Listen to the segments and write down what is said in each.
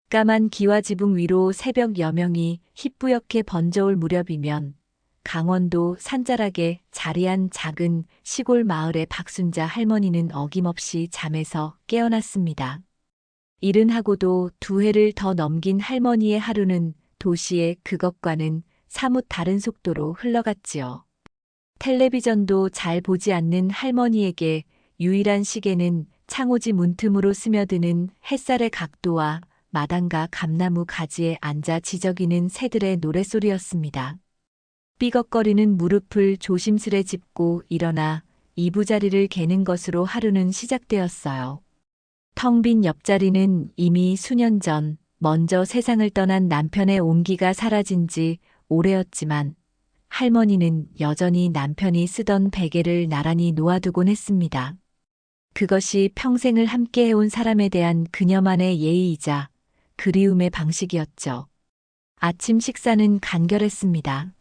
까만 기와지붕 위로 새벽 여명이 희뿌옇게 번져올 무렵이면 강원도 산자락에 자리한 작은 시골 마을의 박순자 할머니는 어김없이 잠에서 깨어났습니다. 일은 하고도 2해를 더 넘긴 할머니의 하루는 도시의 그것과는 사뭇 다른 속도로 흘러갔지요. 텔레비전도 잘 보지 않는 할머니에게 유일한 시계는 창호지 문틈으로 스며드는 햇살의 각도와 마당과 감나무 가지에 앉아 지저귀는 새들의 노랫소리였습니다. 삐걱거리는 무릎을 조심스레 짚고 일어나 이부자리를 개는 것으로 하루는 시작되었어요. 텅 빈 옆자리는 이미 수년 전 먼저 세상을 떠난 남편의 온기가 사라진 지 오래였지만 할머니는 여전히 남편이 쓰던 베개를 나란히 놓아두곤 했습니다. 그것이 평생을 함께해온 사람에 대한 그녀만의 예의이자 그리움의 방식이었죠. 아침 식사는 간결했습니다.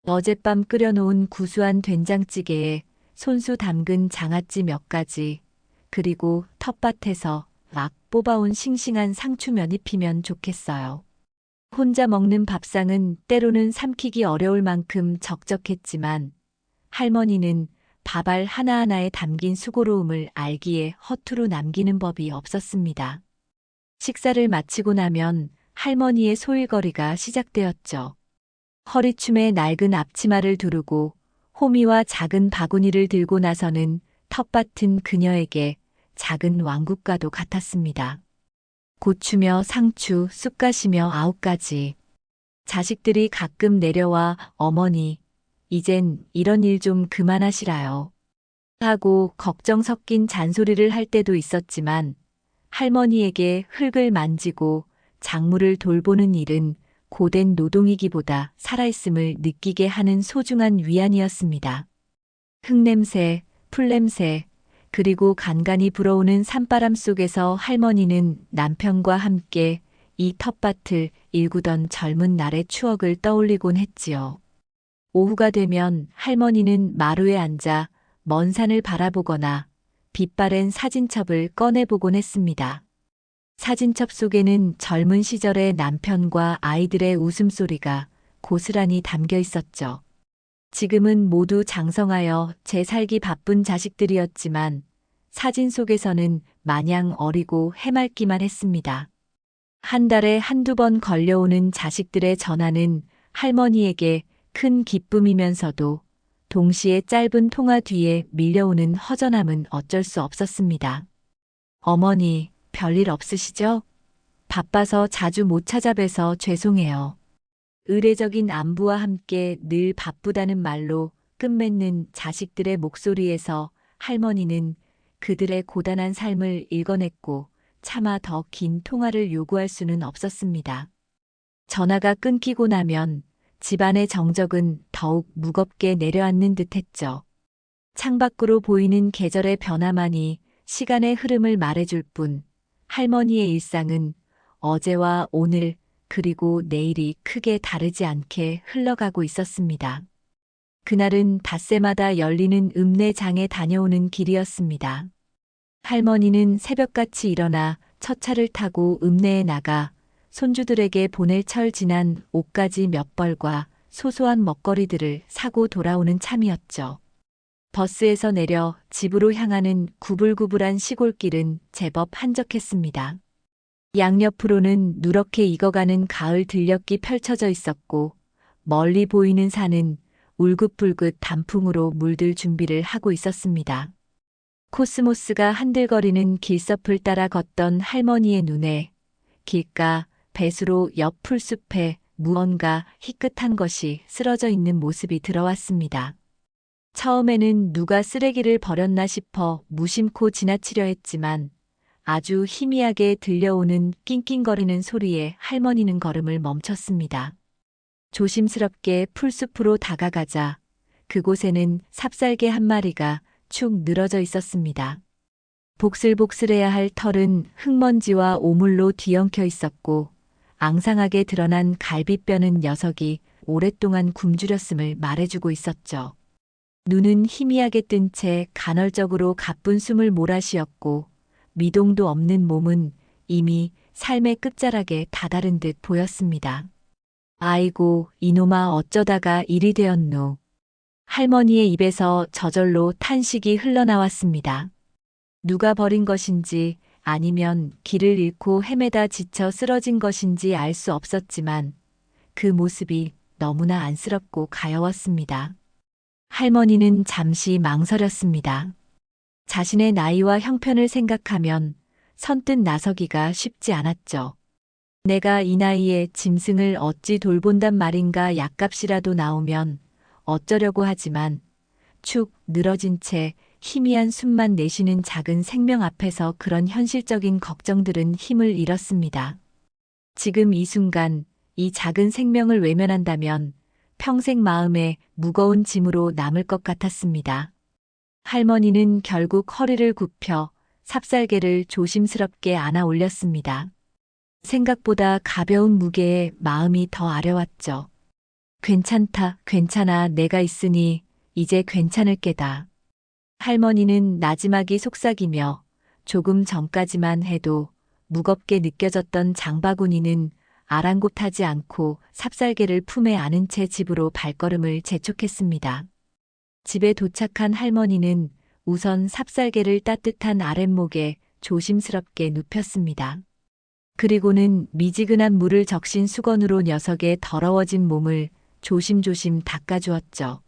어젯밤 끓여놓은 구수한 된장찌개에 손수 담근 장아찌 몇 가지, 그리고 텃밭에서 막 뽑아온 싱싱한 상추면 입히면 좋겠어요. 혼자 먹는 밥상은 때로는 삼키기 어려울 만큼 적적했지만 할머니는 밥알 하나하나에 담긴 수고로움을 알기에 허투루 남기는 법이 없었습니다. 식사를 마치고 나면 할머니의 소일거리가 시작되었죠. 허리춤에 낡은 앞치마를 두르고 호미와 작은 바구니를 들고 나서는 텃밭은 그녀에게 작은 왕국과도 같았습니다. 고추며 상추, 쑥갓이며 9가지. 자식들이 가끔 내려와 어머니, 이젠 이런 일 좀 그만하시라요. 하고 걱정 섞인 잔소리를 할 때도 있었지만 할머니에게 흙을 만지고 작물을 돌보는 일은 고된 노동이기보다 살아있음을 느끼게 하는 소중한 위안이었습니다. 흙냄새, 풀냄새, 그리고 간간이 불어오는 산바람 속에서 할머니는 남편과 함께 이 텃밭을 일구던 젊은 날의 추억을 떠올리곤 했지요. 오후가 되면 할머니는 마루에 앉아 먼 산을 바라보거나 빛바랜 사진첩을 꺼내보곤 했습니다. 사진첩 속에는 젊은 시절의 남편과 아이들의 웃음소리가 고스란히 담겨 있었죠. 지금은 모두 장성하여 재살기 바쁜 자식들이었지만 사진 속에서는 마냥 어리고 해맑기만 했습니다. 한 달에 1~2번 걸려오는 자식들의 전화는 할머니에게 큰 기쁨이면서도 동시에 짧은 통화 뒤에 밀려오는 허전함은 어쩔 수 없었습니다. 어머니, 별일 없으시죠? 바빠서 자주 못 찾아뵈서 죄송해요. 의례적인 안부와 함께 늘 바쁘다는 말로 끝맺는 자식들의 목소리에서 할머니는 그들의 고단한 삶을 읽어냈고 차마 더 긴 통화를 요구할 수는 없었습니다. 전화가 끊기고 나면 집안의 정적은 더욱 무겁게 내려앉는 듯했죠. 창밖으로 보이는 계절의 변화만이 시간의 흐름을 말해줄 뿐 할머니의 일상은 어제와 오늘 그리고 내일이 크게 다르지 않게 흘러가고 있었습니다. 그날은 닷새마다 열리는 읍내장에 다녀오는 길이었습니다. 할머니는 새벽같이 일어나 첫 차를 타고 읍내에 나가 손주들에게 보낼 철 지난 옷가지 몇 벌과 소소한 먹거리들을 사고 돌아오는 참이었죠. 버스에서 내려 집으로 향하는 구불구불한 시골길은 제법 한적했습니다. 양옆으로는 누렇게 익어가는 가을 들녘이 펼쳐져 있었고 멀리 보이는 산은 울긋불긋 단풍으로 물들 준비를 하고 있었습니다. 코스모스가 한들거리는 길섭을 따라 걷던 할머니의 눈에 길가 배수로 옆 풀숲에 무언가 희끗한 것이 쓰러져 있는 모습이 들어왔습니다. 처음에는 누가 쓰레기를 버렸나 싶어 무심코 지나치려 했지만 아주 희미하게 들려오는 낑낑거리는 소리에 할머니는 걸음을 멈췄습니다. 조심스럽게 풀숲으로 다가가자 그곳에는 삽살개 한 마리가 축 늘어져 있었습니다. 복슬복슬해야 할 털은 흙먼지와 오물로 뒤엉켜 있었고 앙상하게 드러난 갈비뼈는 녀석이 오랫동안 굶주렸음을 말해주고 있었죠. 눈은 희미하게 뜬 채 간헐적으로 가쁜 숨을 몰아쉬었고 미동도 없는 몸은 이미 삶의 끝자락에 다다른 듯 보였습니다. 아이고, 이놈아 어쩌다가 이리 되었노. 할머니의 입에서 저절로 탄식이 흘러나왔습니다. 누가 버린 것인지 아니면 길을 잃고 헤매다 지쳐 쓰러진 것인지 알 수 없었지만 그 모습이 너무나 안쓰럽고 가여웠습니다. 할머니는 잠시 망설였습니다. 자신의 나이와 형편을 생각하면 선뜻 나서기가 쉽지 않았죠. 내가 이 나이에 짐승을 어찌 돌본단 말인가 약값이라도 나오면 어쩌려고 하지만 축 늘어진 채 희미한 숨만 내쉬는 작은 생명 앞에서 그런 현실적인 걱정들은 힘을 잃었습니다. 지금 이 순간 이 작은 생명을 외면한다면 평생 마음에 무거운 짐으로 남을 것 같았습니다. 할머니는 결국 허리를 굽혀 삽살개를 조심스럽게 안아 올렸습니다. 생각보다 가벼운 무게에 마음이 더 아려왔죠. 괜찮다, 괜찮아, 내가 있으니 이제 괜찮을 게다. 할머니는 나지막이 속삭이며 조금 전까지만 해도 무겁게 느껴졌던 장바구니는 아랑곳하지 않고 삽살개를 품에 안은 채 집으로 발걸음을 재촉했습니다. 집에 도착한 할머니는 우선 삽살개를 따뜻한 아랫목에 조심스럽게 눕혔습니다. 그리고는 미지근한 물을 적신 수건으로 녀석의 더러워진 몸을 조심조심 닦아주었죠.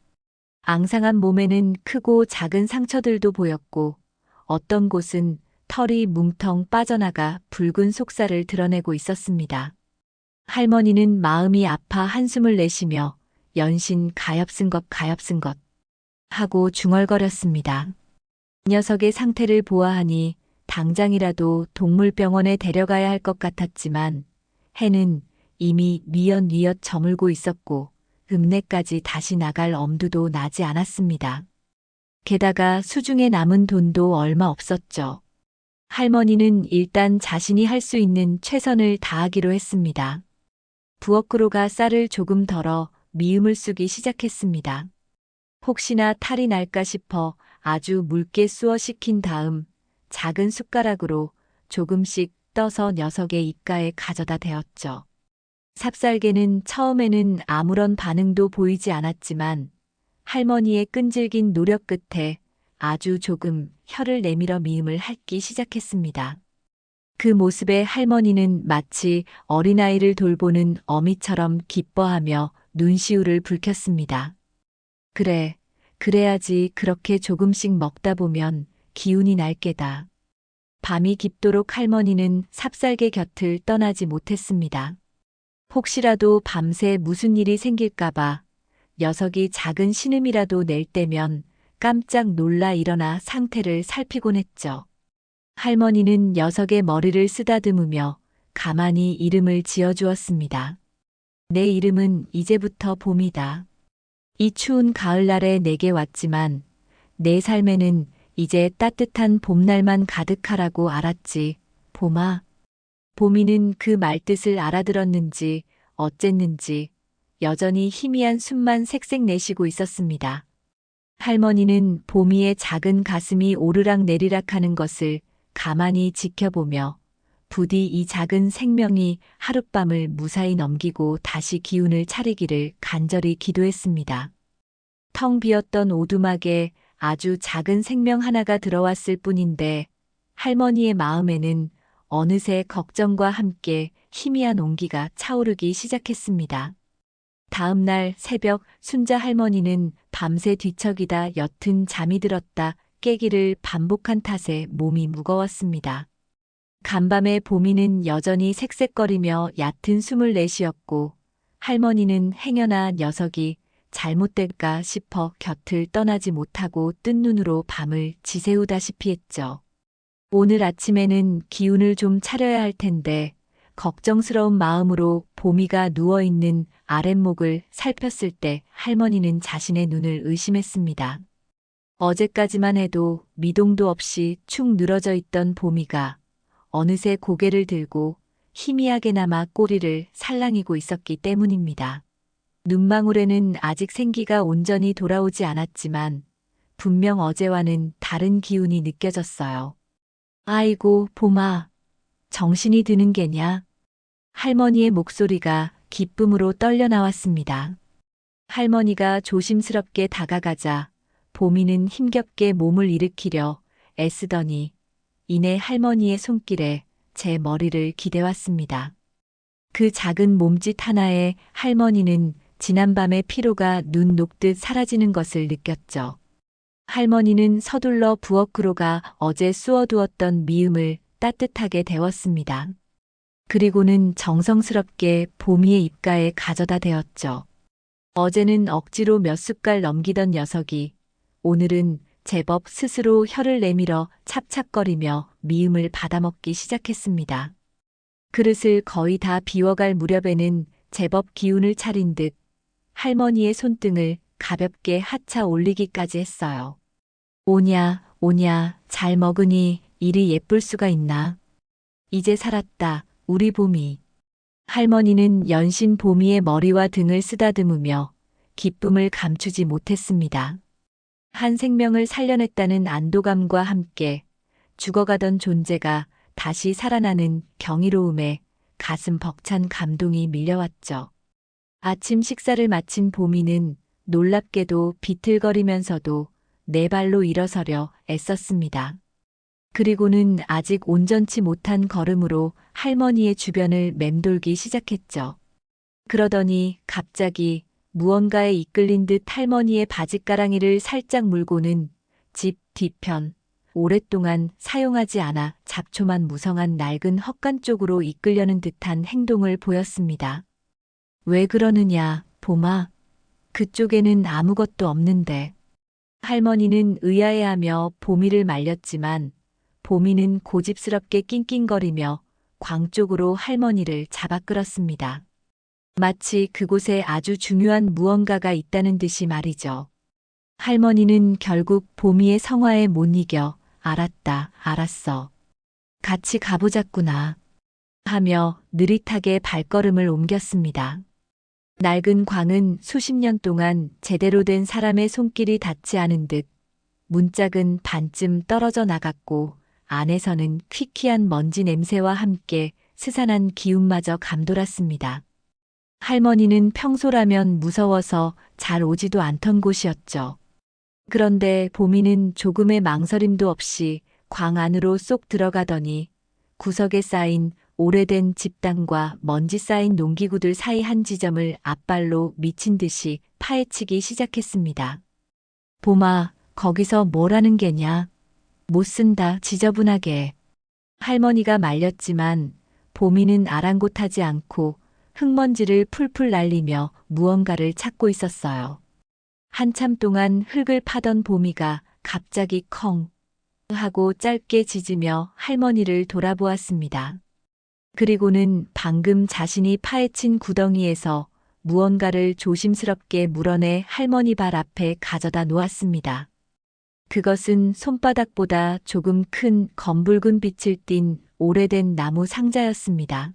앙상한 몸에는 크고 작은 상처들도 보였고 어떤 곳은 털이 뭉텅 빠져나가 붉은 속살을 드러내고 있었습니다. 할머니는 마음이 아파 한숨을 내쉬며 연신 가엾은 것 하고 중얼거렸습니다. 녀석의 상태를 보아하니 당장이라도 동물병원에 데려가야 할 것 같았지만 해는 이미 뉘엿뉘엿 저물고 있었고 읍내까지 다시 나갈 엄두도 나지 않았습니다. 게다가 수중에 남은 돈도 얼마 없었죠. 할머니는 일단 자신이 할 수 있는 최선을 다하기로 했습니다. 부엌으로 가 쌀을 조금 덜어 미음을 쑤기 시작했습니다. 혹시나 탈이 날까 싶어 아주 묽게 쑤어 식힌 다음 작은 숟가락으로 조금씩 떠서 녀석의 입가에 가져다 대었죠. 삽살개는 처음에는 아무런 반응도 보이지 않았지만 할머니의 끈질긴 노력 끝에 아주 조금 혀를 내밀어 미음을 핥기 시작했습니다. 그 모습에 할머니는 마치 어린아이를 돌보는 어미처럼 기뻐하며 눈시울을 붉혔습니다. 그래, 그래야지. 그렇게 조금씩 먹다 보면 기운이 날 게다. 밤이 깊도록 할머니는 삽살개 곁을 떠나지 못했습니다. 혹시라도 밤새 무슨 일이 생길까봐 녀석이 작은 신음이라도 낼 때면 깜짝 놀라 일어나 상태를 살피곤 했죠. 할머니는 녀석의 머리를 쓰다듬으며 가만히 이름을 지어주었습니다. 내 이름은 이제부터 봄이다. 이 추운 가을날에 내게 왔지만 내 삶에는 이제 따뜻한 봄날만 가득하라고 알았지, 봄아. 봄이는 그 말뜻을 알아들었는지 어쨌는지 여전히 희미한 숨만 색색 내쉬고 있었습니다. 할머니는 봄이의 작은 가슴이 오르락 내리락 하는 것을 가만히 지켜보며 부디 이 작은 생명이 하룻밤을 무사히 넘기고 다시 기운을 차리기를 간절히 기도했습니다. 텅 비었던 오두막에 아주 작은 생명 하나가 들어왔을 뿐인데 할머니의 마음에는 어느새 걱정과 함께 희미한 온기가 차오르기 시작했습니다. 다음 날 새벽 순자 할머니는 밤새 뒤척이다 옅은 잠이 들었다 깨기를 반복한 탓에 몸이 무거웠습니다. 간밤에 봄이는 여전히 색색거리며 얕은 숨을 내쉬었고 할머니는 행여나 녀석이 잘못될까 싶어 곁을 떠나지 못하고 뜬 눈으로 밤을 지새우다시피 했죠. 오늘 아침에는 기운을 좀 차려야 할 텐데 걱정스러운 마음으로 봄이가 누워있는 아랫목을 살폈을 때 할머니는 자신의 눈을 의심했습니다. 어제까지만 해도 미동도 없이 축 늘어져 있던 봄이가 어느새 고개를 들고 희미하게나마 꼬리를 살랑이고 있었기 때문입니다. 눈망울에는 아직 생기가 온전히 돌아오지 않았지만 분명 어제와는 다른 기운이 느껴졌어요. 아이고, 봄아. 정신이 드는 게냐? 할머니의 목소리가 기쁨으로 떨려 나왔습니다. 할머니가 조심스럽게 다가가자 보미는 힘겹게 몸을 일으키려 애쓰더니 이내 할머니의 손길에 제 머리를 기대왔습니다. 그 작은 몸짓 하나에 할머니는 지난밤의 피로가 눈 녹듯 사라지는 것을 느꼈죠. 할머니는 서둘러 부엌으로 가 어제 쑤어두었던 미음을 따뜻하게 데웠습니다. 그리고는 정성스럽게 보미의 입가에 가져다 대었죠. 어제는 억지로 몇 숟갈 넘기던 녀석이 오늘은 제법 스스로 혀를 내밀어 찹찹거리며 미음을 받아먹기 시작했습니다. 그릇을 거의 다 비워갈 무렵에는 제법 기운을 차린 듯 할머니의 손등을 가볍게 하차 올리기까지 했어요. 오냐, 오냐, 잘 먹으니 이리 예쁠 수가 있나. 이제 살았다, 우리 봄이. 할머니는 연신 보미의 머리와 등을 쓰다듬으며 기쁨을 감추지 못했습니다. 한 생명을 살려냈다는 안도감과 함께 죽어가던 존재가 다시 살아나는 경이로움에 가슴 벅찬 감동이 밀려왔죠. 아침 식사를 마친 보미는 놀랍게도 비틀거리면서도 네 발로 일어서려 애썼습니다. 그리고는 아직 온전치 못한 걸음으로 할머니의 주변을 맴돌기 시작했죠. 그러더니 갑자기 무언가에 이끌린 듯 할머니의 바짓가랑이를 살짝 물고는 집 뒤편, 오랫동안 사용하지 않아 잡초만 무성한 낡은 헛간 쪽으로 이끌려는 듯한 행동을 보였습니다. 왜 그러느냐, 봄아. 그쪽에는 아무것도 없는데. 할머니는 의아해하며 보미를 말렸지만 보미는 고집스럽게 낑낑거리며 광 쪽으로 할머니를 잡아 끌었습니다. 마치 그곳에 아주 중요한 무언가가 있다는 듯이 말이죠. 할머니는 결국 보미의 성화에 못 이겨 알았다, 알았어. 같이 가보자꾸나 하며 느릿하게 발걸음을 옮겼습니다. 낡은 광은 수십 년 동안 제대로 된 사람의 손길이 닿지 않은 듯 문짝은 반쯤 떨어져 나갔고 안에서는 퀴퀴한 먼지 냄새와 함께 스산한 기운마저 감돌았습니다. 할머니는 평소라면 무서워서 잘 오지도 않던 곳이었죠. 그런데 보미는 조금의 망설임도 없이 광 안으로 쏙 들어가더니 구석에 쌓인 오래된 집당과 먼지 쌓인 농기구들 사이 한 지점을 앞발로 미친 듯이 파헤치기 시작했습니다. 봄아, 거기서 뭘 하는 게냐? 못 쓴다, 지저분하게. 할머니가 말렸지만 보미는 아랑곳하지 않고 흙먼지를 풀풀 날리며 무언가를 찾고 있었어요. 한참 동안 흙을 파던 보미가 갑자기 컹 하고 짧게 짖으며 할머니를 돌아보았습니다. 그리고는 방금 자신이 파헤친 구덩이에서 무언가를 조심스럽게 물어내 할머니 발 앞에 가져다 놓았습니다. 그것은 손바닥보다 조금 큰 검붉은 빛을 띤 오래된 나무 상자였습니다.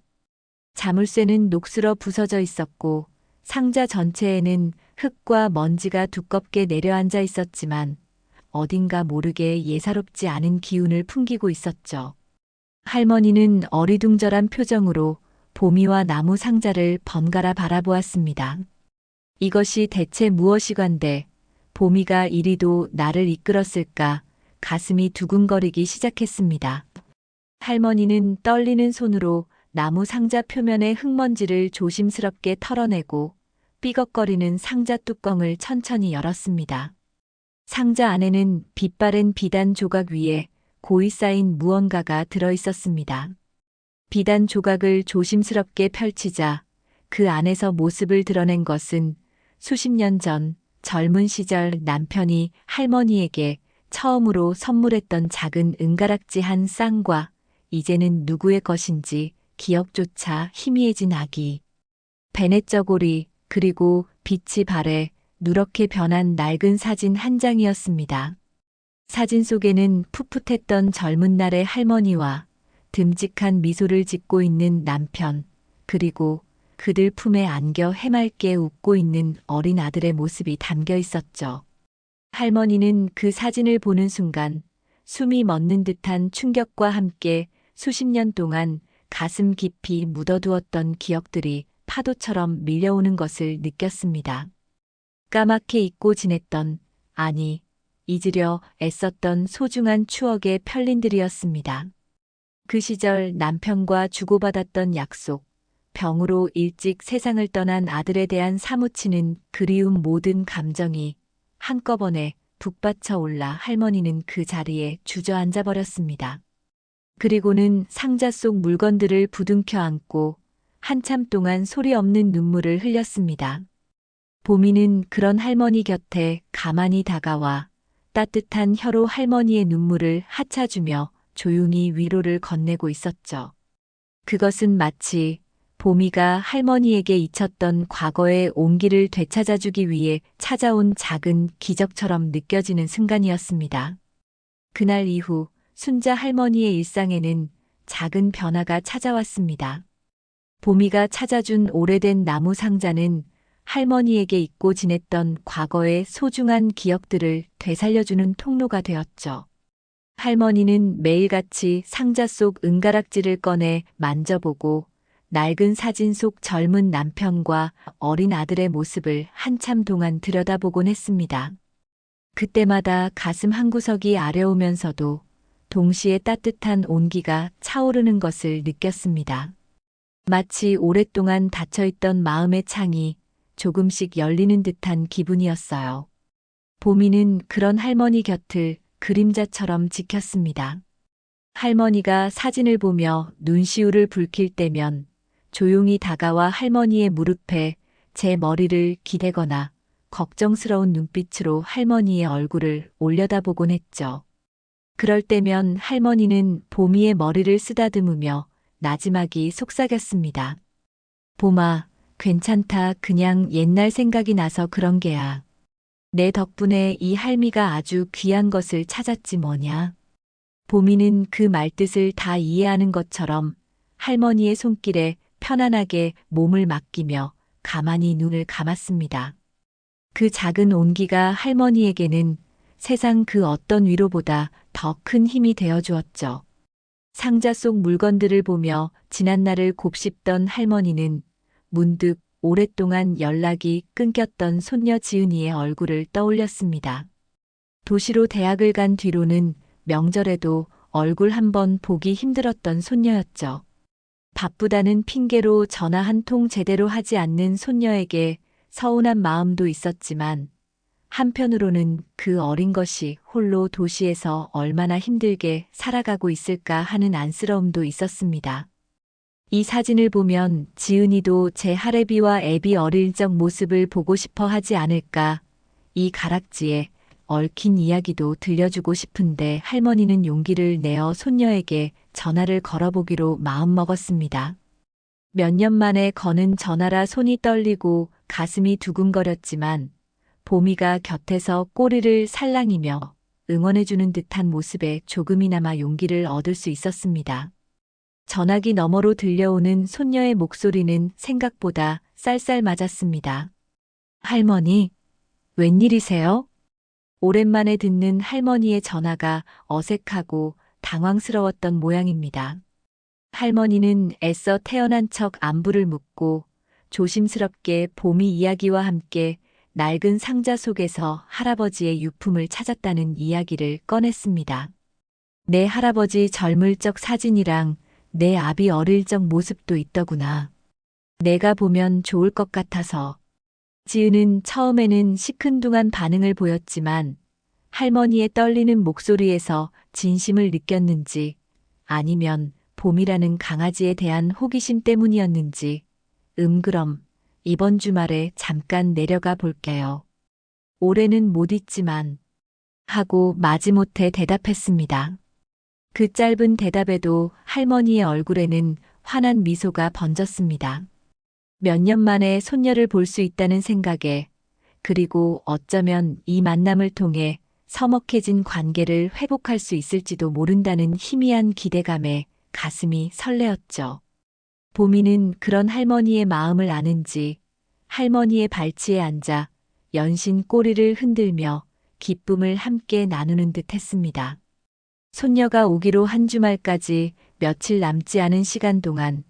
자물쇠는 녹슬어 부서져 있었고 상자 전체에는 흙과 먼지가 두껍게 내려앉아 있었지만 어딘가 모르게 예사롭지 않은 기운을 풍기고 있었죠. 할머니는 어리둥절한 표정으로 보미와 나무 상자를 번갈아 바라보았습니다. 이것이 대체 무엇이건데 보미가 이리도 나를 이끌었을까 가슴이 두근거리기 시작했습니다. 할머니는 떨리는 손으로 나무 상자 표면의 흙먼지를 조심스럽게 털어내고 삐걱거리는 상자 뚜껑을 천천히 열었습니다. 상자 안에는 빛바랜 비단 조각 위에 고이 쌓인 무언가가 들어 있었습니다. 비단 조각을 조심스럽게 펼치자 그 안에서 모습을 드러낸 것은 수십 년 전 젊은 시절 남편이 할머니에게 처음으로 선물했던 작은 은가락지 한 쌍과 이제는 누구의 것인지 기억조차 희미해진 아기. 베넷저고리 그리고 빛이 발해 누렇게 변한 낡은 사진 한 장이었습니다. 사진 속에는 풋풋했던 젊은 날의 할머니와 듬직한 미소를 짓고 있는 남편, 그리고 그들 품에 안겨 해맑게 웃고 있는 어린 아들의 모습이 담겨 있었죠. 할머니는 그 사진을 보는 순간 숨이 멎는 듯한 충격과 함께 수십 년 동안 가슴 깊이 묻어두었던 기억들이 파도처럼 밀려오는 것을 느꼈습니다. 까맣게 잊고 지냈던, 아니, 잊으려 애썼던 소중한 추억의 편린들이었습니다. 그 시절 남편과 주고받았던 약속, 병으로 일찍 세상을 떠난 아들에 대한 사무치는 그리움 모든 감정이 한꺼번에 북받쳐 올라 할머니는 그 자리에 주저앉아 버렸습니다. 그리고는 상자 속 물건들을 부둥켜 안고 한참 동안 소리 없는 눈물을 흘렸습니다. 보미는 그런 할머니 곁에 가만히 다가와 따뜻한 혀로 할머니의 눈물을 하차주며 조용히 위로를 건네고 있었죠. 그것은 마치 보미가 할머니에게 잊혔던 과거의 온기를 되찾아주기 위해 찾아온 작은 기적처럼 느껴지는 순간이었습니다. 그날 이후 순자 할머니의 일상에는 작은 변화가 찾아왔습니다. 보미가 찾아준 오래된 나무 상자는 할머니에게 잊고 지냈던 과거의 소중한 기억들을 되살려주는 통로가 되었죠. 할머니는 매일같이 상자 속 은가락지를 꺼내 만져보고 낡은 사진 속 젊은 남편과 어린 아들의 모습을 한참 동안 들여다보곤 했습니다. 그때마다 가슴 한구석이 아려오면서도 동시에 따뜻한 온기가 차오르는 것을 느꼈습니다. 마치 오랫동안 닫혀있던 마음의 창이 조금씩 열리는 듯한 기분이었어요. 보미는 그런 할머니 곁을 그림자처럼 지켰습니다. 할머니가 사진을 보며 눈시울을 붉힐 때면 조용히 다가와 할머니의 무릎에 제 머리를 기대거나 걱정스러운 눈빛으로 할머니의 얼굴을 올려다보곤 했죠. 그럴 때면 할머니는 보미의 머리를 쓰다듬으며 나지막이 속삭였습니다. 봄아, 괜찮다. 그냥 옛날 생각이 나서 그런 게야. 내 덕분에 이 할미가 아주 귀한 것을 찾았지 뭐냐. 보미는 그 말뜻을 다 이해하는 것처럼 할머니의 손길에 편안하게 몸을 맡기며 가만히 눈을 감았습니다. 그 작은 온기가 할머니에게는 세상 그 어떤 위로보다 더 큰 힘이 되어 주었죠. 상자 속 물건들을 보며 지난날을 곱씹던 할머니는 문득 오랫동안 연락이 끊겼던 손녀 지은이의 얼굴을 떠올렸습니다. 도시로 대학을 간 뒤로는 명절에도 얼굴 한번 보기 힘들었던 손녀였죠. 바쁘다는 핑계로 전화 한 통 제대로 하지 않는 손녀에게 서운한 마음도 있었지만 한편으로는 그 어린 것이 홀로 도시에서 얼마나 힘들게 살아가고 있을까 하는 안쓰러움도 있었습니다. 이 사진을 보면 지은이도 제 할애비와 애비 어릴 적 모습을 보고 싶어 하지 않을까. 이 가락지에 얽힌 이야기도 들려주고 싶은데 할머니는 용기를 내어 손녀에게 전화를 걸어보기로 마음먹었습니다. 몇 년 만에 거는 전화라 손이 떨리고 가슴이 두근거렸지만 보미가 곁에서 꼬리를 살랑이며 응원해주는 듯한 모습에 조금이나마 용기를 얻을 수 있었습니다. 전화기 너머로 들려오는 손녀의 목소리는 생각보다 쌀쌀맞았습니다. 할머니, 웬일이세요? 오랜만에 듣는 할머니의 전화가 어색하고 당황스러웠던 모양입니다. 할머니는 애써 태어난 척 안부를 묻고 조심스럽게 보미 이야기와 함께 낡은 상자 속에서 할아버지의 유품을 찾았다는 이야기를 꺼냈습니다. 내 할아버지 젊을 적 사진이랑 내 아비 어릴 적 모습도 있더구나. 내가 보면 좋을 것 같아서. 지은은 처음에는 시큰둥한 반응을 보였지만 할머니의 떨리는 목소리에서 진심을 느꼈는지 아니면 봄이라는 강아지에 대한 호기심 때문이었는지 그럼 이번 주말에 잠깐 내려가 볼게요. 올해는 못 잊지만 하고 마지못해 대답했습니다. 그 짧은 대답에도 할머니의 얼굴에는 환한 미소가 번졌습니다. 몇 년 만에 손녀를 볼 수 있다는 생각에 그리고 어쩌면 이 만남을 통해 서먹해진 관계를 회복할 수 있을지도 모른다는 희미한 기대감에 가슴이 설레었죠. 보미는 그런 할머니의 마음을 아는지 할머니의 발치에 앉아 연신 꼬리를 흔들며 기쁨을 함께 나누는 듯 했습니다. 손녀가 오기로 한 주말까지 며칠 남지 않은 시간 동안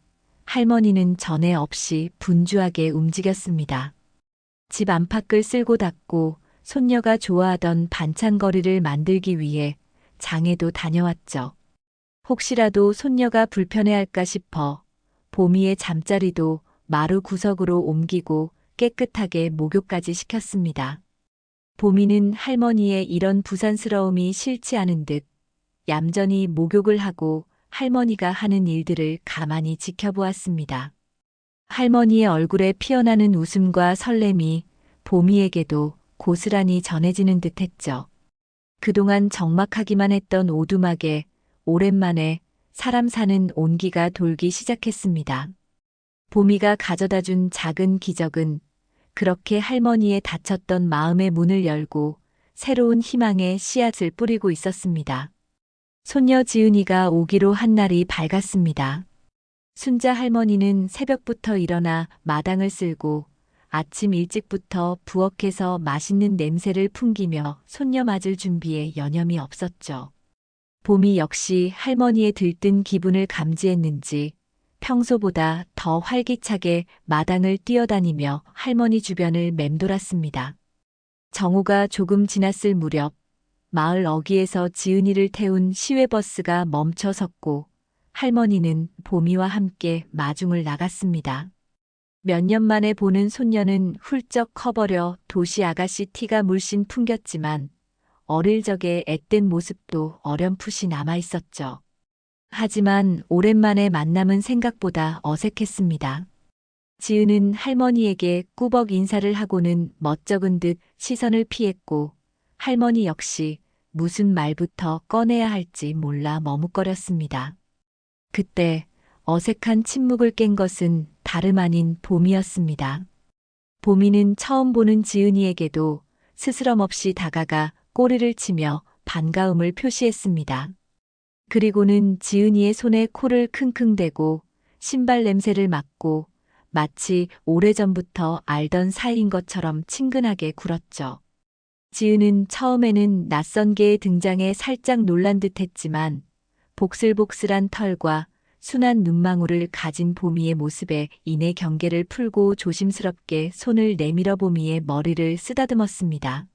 할머니는 전에 없이 분주하게 움직였습니다. 집 안팎을 쓸고 닦고 손녀가 좋아하던 반찬거리를 만들기 위해 장에도 다녀왔죠. 혹시라도 손녀가 불편해할까 싶어 보미의 잠자리도 마루 구석으로 옮기고 깨끗하게 목욕까지 시켰습니다. 보미는 할머니의 이런 부산스러움이 싫지 않은 듯 얌전히 목욕을 하고 할머니가 하는 일들을 가만히 지켜보았습니다. 할머니의 얼굴에 피어나는 웃음과 설렘이 보미에게도 고스란히 전해지는 듯 했죠. 그동안 적막하기만 했던 오두막에 오랜만에 사람 사는 온기가 돌기 시작했습니다. 보미가 가져다 준 작은 기적은 그렇게 할머니의 닫혔던 마음의 문을 열고 새로운 희망의 씨앗을 뿌리고 있었습니다. 손녀 지은이가 오기로 한 날이 밝았습니다. 순자 할머니는 새벽부터 일어나 마당을 쓸고 아침 일찍부터 부엌에서 맛있는 냄새를 풍기며 손녀 맞을 준비에 여념이 없었죠. 봄이 역시 할머니의 들뜬 기분을 감지했는지 평소보다 더 활기차게 마당을 뛰어다니며 할머니 주변을 맴돌았습니다. 정오가 조금 지났을 무렵 마을 어귀에서 지은이를 태운 시외버스가 멈춰 섰고 할머니는 보미와 함께 마중을 나갔습니다. 몇 년 만에 보는 손녀는 훌쩍 커버려 도시 아가씨 티가 물씬 풍겼지만 어릴 적의 앳된 모습도 어렴풋이 남아있었죠. 하지만 오랜만에 만남은 생각보다 어색했습니다. 지은은 할머니에게 꾸벅 인사를 하고는 멋쩍은 듯 시선을 피했고 할머니 역시 무슨 말부터 꺼내야 할지 몰라 머뭇거렸습니다. 그때 어색한 침묵을 깬 것은 다름 아닌 봄이었습니다. 봄이는 처음 보는 지은이에게도 스스럼 없이 다가가 꼬리를 치며 반가움을 표시했습니다. 그리고는 지은이의 손에 코를 킁킁 대고 신발 냄새를 맡고 마치 오래전부터 알던 사이인 것처럼 친근하게 굴었죠. 지은은 처음에는 낯선 개의 등장에 살짝 놀란 듯 했지만 복슬복슬한 털과 순한 눈망울을 가진 보미의 모습에 이내 경계를 풀고 조심스럽게 손을 내밀어 보미의 머리를 쓰다듬었습니다.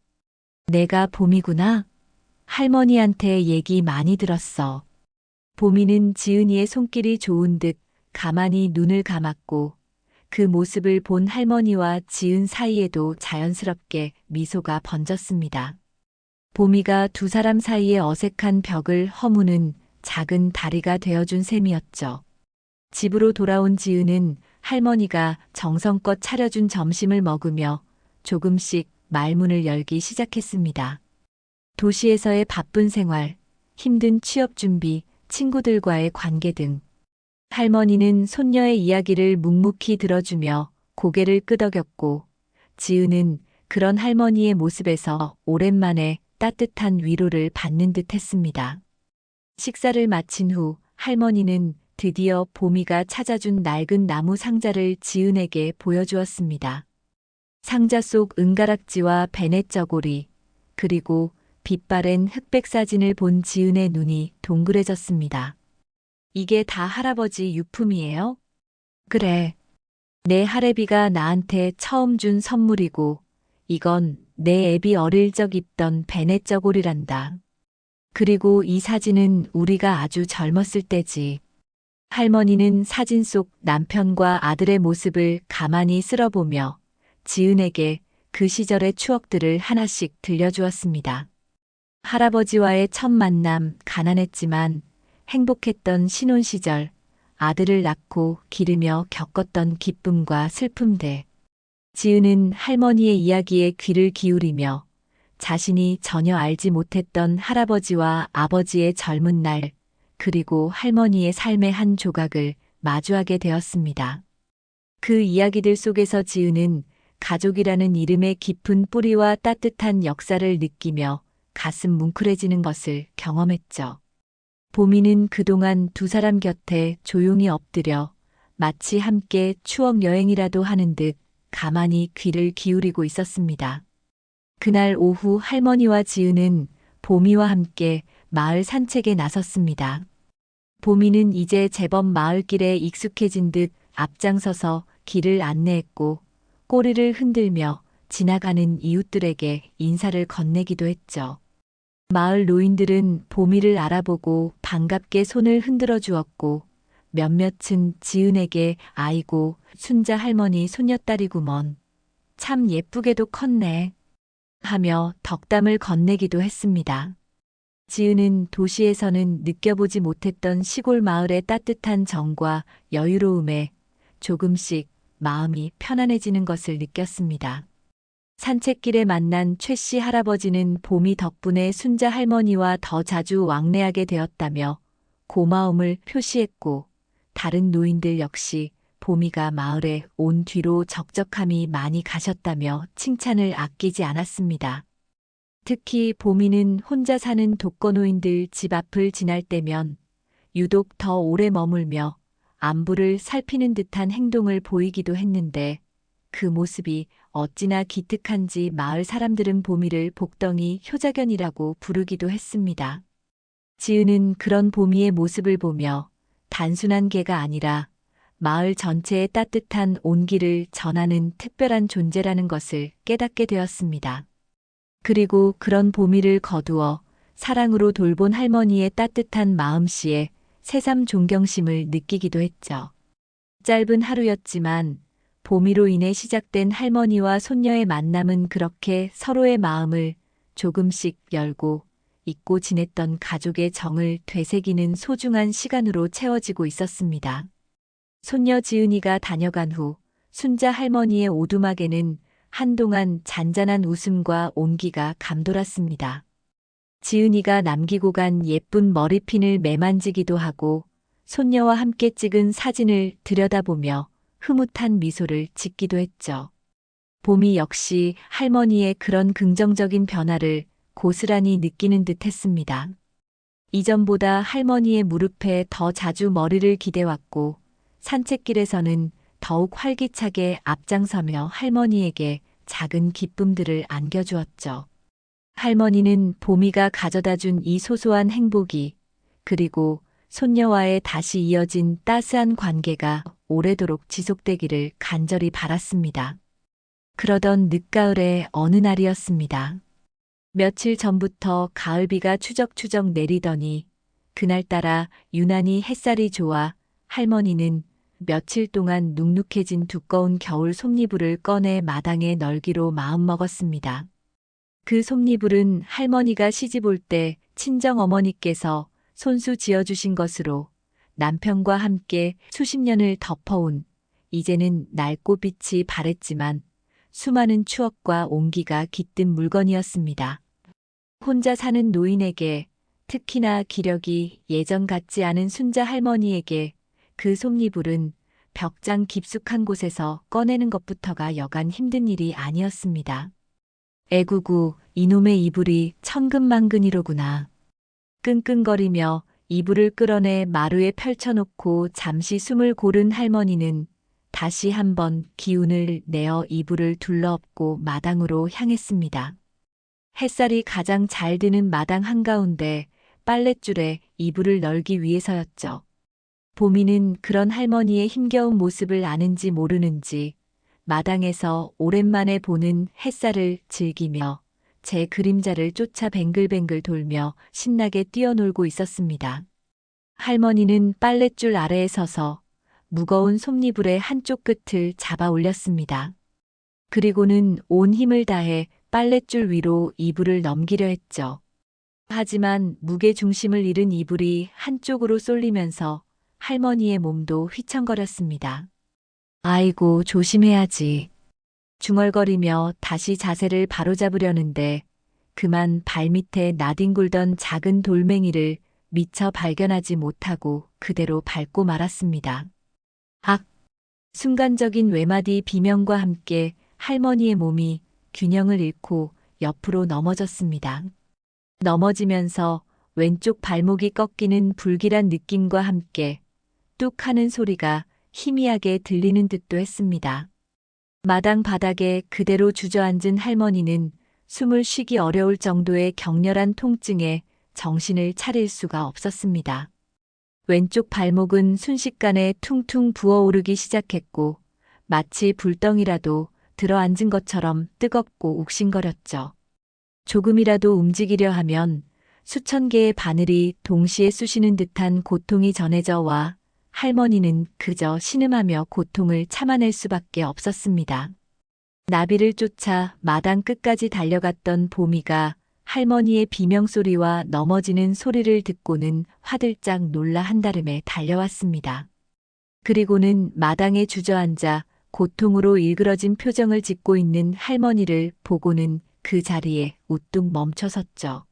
내가 봄이구나. 할머니한테 얘기 많이 들었어. 보미는 지은이의 손길이 좋은 듯 가만히 눈을 감았고 그 모습을 본 할머니와 지은 사이에도 자연스럽게 미소가 번졌습니다. 보미가 두 사람 사이의 어색한 벽을 허무는 작은 다리가 되어준 셈이었죠. 집으로 돌아온 지은은 할머니가 정성껏 차려준 점심을 먹으며 조금씩 말문을 열기 시작했습니다. 도시에서의 바쁜 생활, 힘든 취업 준비, 친구들과의 관계 등 할머니는 손녀의 이야기를 묵묵히 들어주며 고개를 끄덕였고 지은은 그런 할머니의 모습에서 오랜만에 따뜻한 위로를 받는 듯 했습니다. 식사를 마친 후 할머니는 드디어 보미가 찾아준 낡은 나무 상자를 지은에게 보여주었습니다. 상자 속 은가락지와 베넷 저고리, 그리고 빛바랜 흑백 사진을 본 지은의 눈이 동그래졌습니다. 이게 다 할아버지 유품이에요? 그래. 내 할애비가 나한테 처음 준 선물이고 이건 내 애비 어릴 적 입던 베넷 저고리란다. 그리고 이 사진은 우리가 아주 젊었을 때지. 할머니는 사진 속 남편과 아들의 모습을 가만히 쓸어보며 지은에게 그 시절의 추억들을 하나씩 들려주었습니다. 할아버지와의 첫 만남, 가난했지만 행복했던 신혼 시절, 아들을 낳고 기르며 겪었던 기쁨과 슬픔들. 지은은 할머니의 이야기에 귀를 기울이며 자신이 전혀 알지 못했던 할아버지와 아버지의 젊은 날, 그리고 할머니의 삶의 한 조각을 마주하게 되었습니다. 그 이야기들 속에서 지은은 가족이라는 이름의 깊은 뿌리와 따뜻한 역사를 느끼며 가슴 뭉클해지는 것을 경험했죠. 보미는 그동안 두 사람 곁에 조용히 엎드려 마치 함께 추억 여행이라도 하는 듯 가만히 귀를 기울이고 있었습니다. 그날 오후 할머니와 지은은 보미와 함께 마을 산책에 나섰습니다. 보미는 이제 제법 마을길에 익숙해진 듯 앞장서서 길을 안내했고 꼬리를 흔들며 지나가는 이웃들에게 인사를 건네기도 했죠. 마을 노인들은 보미를 알아보고 반갑게 손을 흔들어 주었고 몇몇은 지은에게 아이고 순자 할머니 손녀딸이구먼. 참 예쁘게도 컸네. 하며 덕담을 건네기도 했습니다. 지은은 도시에서는 느껴보지 못했던 시골 마을의 따뜻한 정과 여유로움에 조금씩 마음이 편안해지는 것을 느꼈습니다. 산책길에 만난 최씨 할아버지는 보미 덕분에 순자 할머니와 더 자주 왕래하게 되었다며 고마움을 표시했고 다른 노인들 역시 보미가 마을에 온 뒤로 적적함이 많이 가셨다며 칭찬을 아끼지 않았습니다. 특히 보미는 혼자 사는 독거노인들 집 앞을 지날 때면 유독 더 오래 머물며 안부를 살피는 듯한 행동을 보이기도 했는데 그 모습이 어찌나 기특한지 마을 사람들은 보미를 복덩이 효자견이라고 부르기도 했습니다. 지은은 그런 보미의 모습을 보며 단순한 개가 아니라 마을 전체에 따뜻한 온기를 전하는 특별한 존재라는 것을 깨닫게 되었습니다. 그리고 그런 보미를 거두어 사랑으로 돌본 할머니의 따뜻한 마음씨에 새삼 존경심을 느끼기도 했죠. 짧은 하루였지만 보미로 인해 시작된 할머니와 손녀의 만남은 그렇게 서로의 마음을 조금씩 열고 잊고 지냈던 가족의 정을 되새기는 소중한 시간으로 채워지고 있었습니다. 손녀 지은이가 다녀간 후 순자 할머니의 오두막에는 한동안 잔잔한 웃음과 온기가 감돌았습니다. 지은이가 남기고 간 예쁜 머리핀을 매만지기도 하고 손녀와 함께 찍은 사진을 들여다보며 흐뭇한 미소를 짓기도 했죠. 보미 역시 할머니의 그런 긍정적인 변화를 고스란히 느끼는 듯 했습니다. 이전보다 할머니의 무릎에 더 자주 머리를 기대왔고 산책길에서는 더욱 활기차게 앞장서며 할머니에게 작은 기쁨들을 안겨주었죠. 할머니는 보미가 가져다 준 이 소소한 행복이 그리고 손녀와의 다시 이어진 따스한 관계가 오래도록 지속되기를 간절히 바랐습니다. 그러던 늦가을의 어느 날이었습니다. 며칠 전부터 가을비가 추적추적 내리더니 그날따라 유난히 햇살이 좋아 할머니는 며칠 동안 눅눅해진 두꺼운 겨울 솜니불을 꺼내 마당에 널기로 마음먹었습니다. 그 솜니불은 할머니가 시집올 때 친정어머니께서 손수 지어주신 것으로 남편과 함께 수십 년을 덮어온 이제는 낡고 빛이 바랬지만 수많은 추억과 온기가 깃든 물건이었습니다. 혼자 사는 노인에게 특히나 기력이 예전 같지 않은 순자 할머니에게 그 솜니불은 벽장 깊숙한 곳에서 꺼내는 것부터가 여간 힘든 일이 아니었습니다. 애구구 이놈의 이불이 천근만근이로구나. 끙끙거리며 이불을 끌어내 마루에 펼쳐놓고 잠시 숨을 고른 할머니는 다시 한번 기운을 내어 이불을 둘러엎고 마당으로 향했습니다. 햇살이 가장 잘 드는 마당 한가운데 빨랫줄에 이불을 널기 위해서였죠. 보미는 그런 할머니의 힘겨운 모습을 아는지 모르는지 마당에서 오랜만에 보는 햇살을 즐기며 제 그림자를 쫓아 뱅글뱅글 돌며 신나게 뛰어놀고 있었습니다. 할머니는 빨랫줄 아래에 서서 무거운 솜니불의 한쪽 끝을 잡아 올렸습니다. 그리고는 온 힘을 다해 빨랫줄 위로 이불을 넘기려 했죠. 하지만 무게 중심을 잃은 이불이 한쪽으로 쏠리면서 할머니의 몸도 휘청거렸습니다. 아이고, 조심해야지. 중얼거리며 다시 자세를 바로잡으려는데 그만 발밑에 나뒹굴던 작은 돌멩이를 미처 발견하지 못하고 그대로 밟고 말았습니다. 악! 순간적인 외마디 비명과 함께 할머니의 몸이 균형을 잃고 옆으로 넘어졌습니다. 넘어지면서 왼쪽 발목이 꺾이는 불길한 느낌과 함께 뚝 하는 소리가 희미하게 들리는 듯도 했습니다. 마당 바닥에 그대로 주저앉은 할머니는 숨을 쉬기 어려울 정도의 격렬한 통증에 정신을 차릴 수가 없었습니다. 왼쪽 발목은 순식간에 퉁퉁 부어오르기 시작했고 마치 불덩이라도 들어앉은 것처럼 뜨겁고 욱신거렸죠. 조금이라도 움직이려 하면 수천 개의 바늘이 동시에 쑤시는 듯한 고통이 전해져 와 할머니는 그저 신음하며 고통을 참아낼 수밖에 없었습니다. 나비를 쫓아 마당 끝까지 달려갔던 보미가 할머니의 비명소리와 넘어지는 소리를 듣고는 화들짝 놀라 한달음에 달려왔습니다. 그리고는 마당에 주저앉아 고통으로 일그러진 표정을 짓고 있는 할머니를 보고는 그 자리에 우뚝 멈춰섰죠.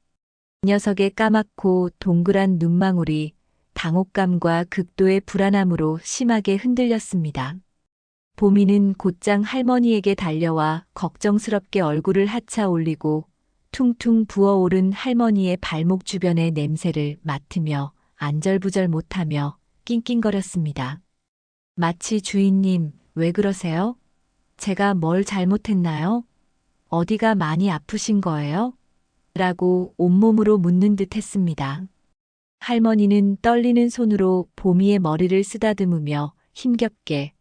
녀석의 까맣고 동그란 눈망울이 당혹감과 극도의 불안함으로 심하게 흔들렸습니다. 보미는 곧장 할머니에게 달려와 걱정스럽게 얼굴을 하차 올리고 퉁퉁 부어오른 할머니의 발목 주변의 냄새를 맡으며 안절부절 못하며 낑낑거렸습니다. 마치 주인님, 왜 그러세요? 제가 뭘 잘못했나요? 어디가 많이 아프신 거예요? 라고 온몸으로 묻는 듯 했습니다. 할머니는 떨리는 손으로 보미의 머리를 쓰다듬으며 힘겹게,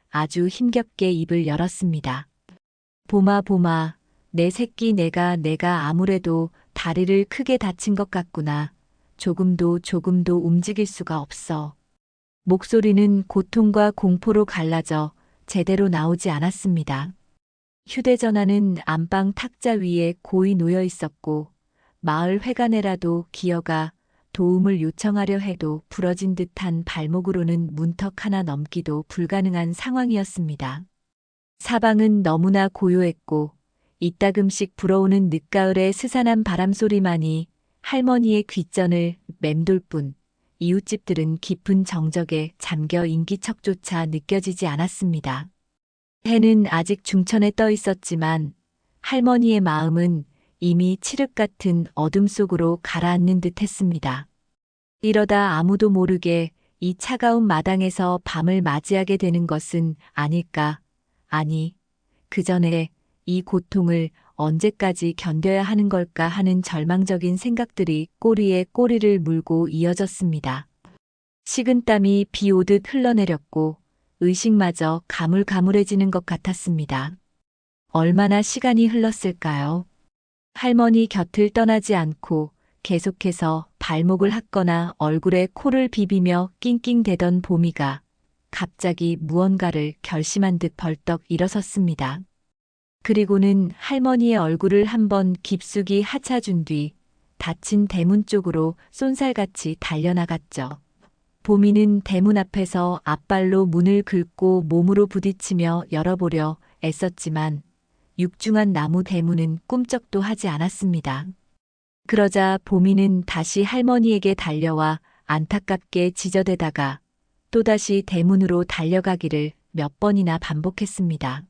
아주 힘겹게 입을 열었습니다. 보마, 보마, 내 새끼 내가 아무래도 다리를 크게 다친 것 같구나. 조금도 움직일 수가 없어. 목소리는 고통과 공포로 갈라져 제대로 나오지 않았습니다. 휴대전화는 안방 탁자 위에 고이 놓여 있었고 마을 회관에라도 기어가 도움을 요청하려 해도 부러진 듯한 발목으로는 문턱 하나 넘기도 불가능한 상황이었습니다. 사방은 너무나 고요했고 이따금씩 불어오는 늦가을의 스산한 바람소리만이 할머니의 귓전을 맴돌 뿐 이웃집들은 깊은 정적에 잠겨 인기척조차 느껴지지 않았습니다. 해는 아직 중천에 떠 있었지만 할머니의 마음은 이미 칠흑 같은 어둠 속으로 가라앉는 듯 했습니다. 이러다 아무도 모르게 이 차가운 마당에서 밤을 맞이하게 되는 것은 아닐까, 아니, 그 전에 이 고통을 언제까지 견뎌야 하는 걸까 하는 절망적인 생각들이 꼬리에 꼬리를 물고 이어졌습니다. 식은땀이 비 오듯 흘러내렸고 의식마저 가물가물해지는 것 같았습니다. 얼마나 시간이 흘렀을까요? 할머니 곁을 떠나지 않고 계속해서 발목을 핥거나 얼굴에 코를 비비며 낑낑대던 보미가 갑자기 무언가를 결심한 듯 벌떡 일어섰습니다. 그리고는 할머니의 얼굴을 한번 깊숙이 하차준 뒤 닫힌 대문 쪽으로 쏜살같이 달려나갔죠. 보미는 대문 앞에서 앞발로 문을 긁고 몸으로 부딪히며 열어보려 애썼지만 육중한 나무 대문은 꿈쩍도 하지 않았습니다. 그러자 보미는 다시 할머니에게 달려와 안타깝게 지저대다가 또다시 대문으로 달려가기를 몇 번이나 반복했습니다.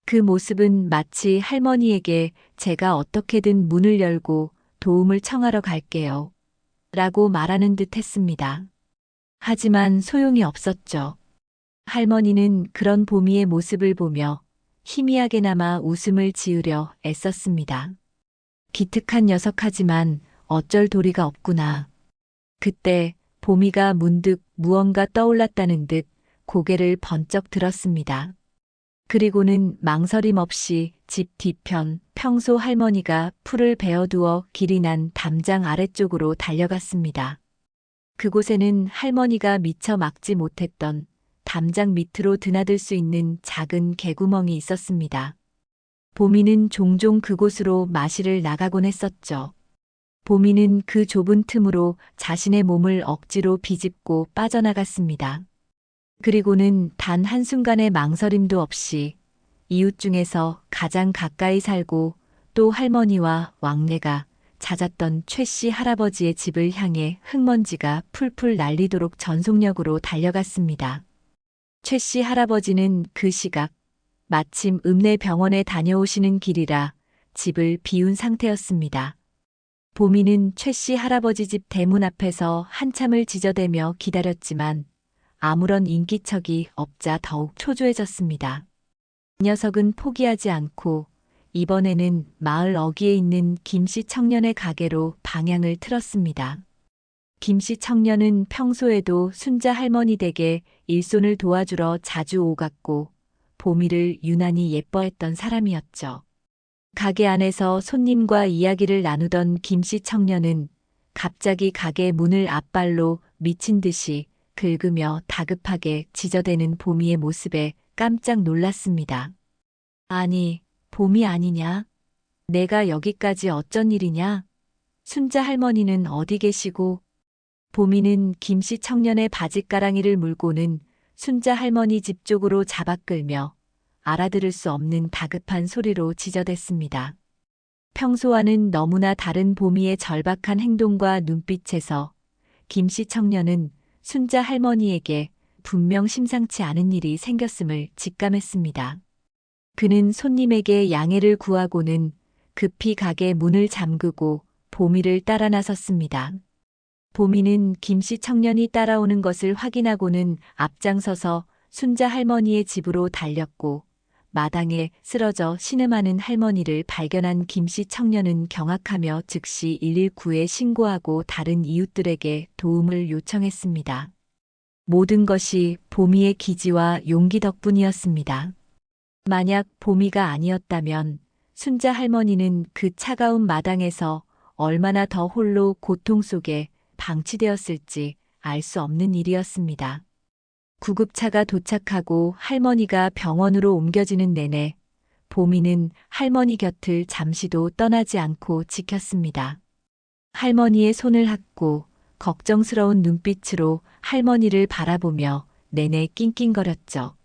그 모습은 마치 할머니에게 제가 어떻게든 문을 열고 도움을 청하러 갈게요. 라고 말하는 듯 했습니다. 하지만 소용이 없었죠. 할머니는 그런 보미의 모습을 보며 희미하게나마 웃음을 지으려 애썼습니다. 기특한 녀석하지만 어쩔 도리가 없구나. 그때 보미가 문득 무언가 떠올랐다는 듯 고개를 번쩍 들었습니다. 그리고는 망설임 없이 집 뒤편 평소 할머니가 풀을 베어두어 길이 난 담장 아래쪽으로 달려갔습니다. 그곳에는 할머니가 미처 막지 못했던 담장 밑으로 드나들 수 있는 작은 개구멍이 있었습니다. 보미는 종종 그곳으로 마실을 나가곤 했었죠. 보미는 그 좁은 틈으로 자신의 몸을 억지로 비집고 빠져나갔습니다. 그리고는 단 한순간의 망설임도 없이 이웃 중에서 가장 가까이 살고 또 할머니와 왕래가 잦았던 최씨 할아버지의 집을 향해 흙먼지가 풀풀 날리도록 전속력으로 달려갔습니다. 최씨 할아버지는 그 시각 마침 읍내 병원에 다녀오시는 길이라 집을 비운 상태였습니다. 보미는 최씨 할아버지 집 대문 앞에서 한참을 지저대며 기다렸지만 아무런 인기척이 없자 더욱 초조해졌습니다. 녀석은 포기하지 않고 이번에는 마을 어귀에 있는 김씨 청년의 가게로 방향을 틀었습니다. 김씨 청년은 평소에도 순자 할머니 댁에 일손을 도와주러 자주 오갔고 보미를 유난히 예뻐했던 사람이었죠. 가게 안에서 손님과 이야기를 나누던 김씨 청년은 갑자기 가게 문을 앞발로 미친 듯이 긁으며 다급하게 지저대는 보미의 모습에 깜짝 놀랐습니다. 아니, 보미 아니냐? 내가 여기까지 어쩐 일이냐? 순자 할머니는 어디 계시고? 보미는 김씨 청년의 바짓가랑이를 물고는 순자 할머니 집 쪽으로 잡아 끌며 알아들을 수 없는 다급한 소리로 지저댔습니다. 평소와는 너무나 다른 보미의 절박한 행동과 눈빛에서 김씨 청년은 순자 할머니에게 분명 심상치 않은 일이 생겼음을 직감했습니다. 그는 손님에게 양해를 구하고는 급히 가게 문을 잠그고 보미를 따라 나섰습니다. 보미는 김씨 청년이 따라오는 것을 확인하고는 앞장서서 순자 할머니의 집으로 달렸고 마당에 쓰러져 신음하는 할머니를 발견한 김씨 청년은 경악하며 즉시 119에 신고하고 다른 이웃들에게 도움을 요청했습니다. 모든 것이 보미의 기지와 용기 덕분이었습니다. 만약 보미가 아니었다면 순자 할머니는 그 차가운 마당에서 얼마나 더 홀로 고통 속에 방치되었을지 알 수 없는 일이었습니다. 구급차가 도착하고 할머니가 병원으로 옮겨지는 내내 보미는 할머니 곁을 잠시도 떠나지 않고 지켰습니다. 할머니의 손을 잡고 걱정스러운 눈빛으로 할머니를 바라보며 내내 낑낑거렸죠.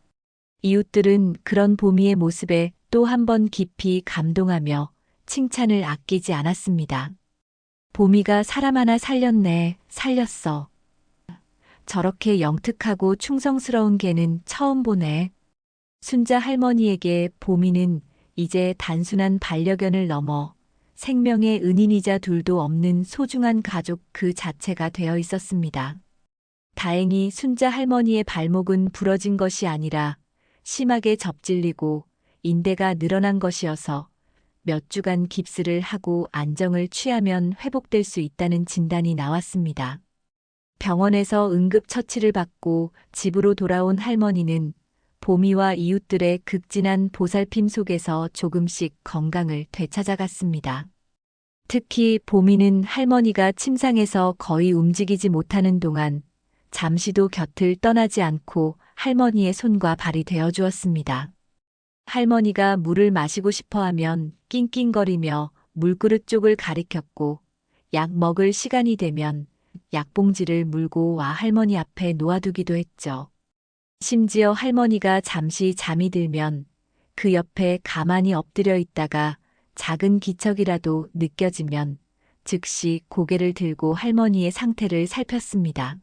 이웃들은 그런 보미의 모습에 또 한 번 깊이 감동하며 칭찬을 아끼지 않았습니다. 보미가 사람 하나 살렸네, 살렸어. 저렇게 영특하고 충성스러운 개는 처음 보네. 순자 할머니에게 보미는 이제 단순한 반려견을 넘어 생명의 은인이자 둘도 없는 소중한 가족 그 자체가 되어 있었습니다. 다행히 순자 할머니의 발목은 부러진 것이 아니라 심하게 접질리고 인대가 늘어난 것이어서 몇 주간 깁스를 하고 안정을 취하면 회복될 수 있다는 진단이 나왔습니다. 병원에서 응급처치를 받고 집으로 돌아온 할머니는 보미와 이웃들의 극진한 보살핌 속에서 조금씩 건강을 되찾아갔습니다. 특히 보미는 할머니가 침상에서 거의 움직이지 못하는 동안 잠시도 곁을 떠나지 않고 할머니의 손과 발이 되어 주었습니다. 할머니가 물을 마시고 싶어 하면 낑낑거리며 물그릇 쪽을 가리켰고 약 먹을 시간이 되면 약봉지를 물고 와 할머니 앞에 놓아두기도 했죠. 심지어 할머니가 잠시 잠이 들면 그 옆에 가만히 엎드려 있다가 작은 기척이라도 느껴지면 즉시 고개를 들고 할머니의 상태를 살폈습니다.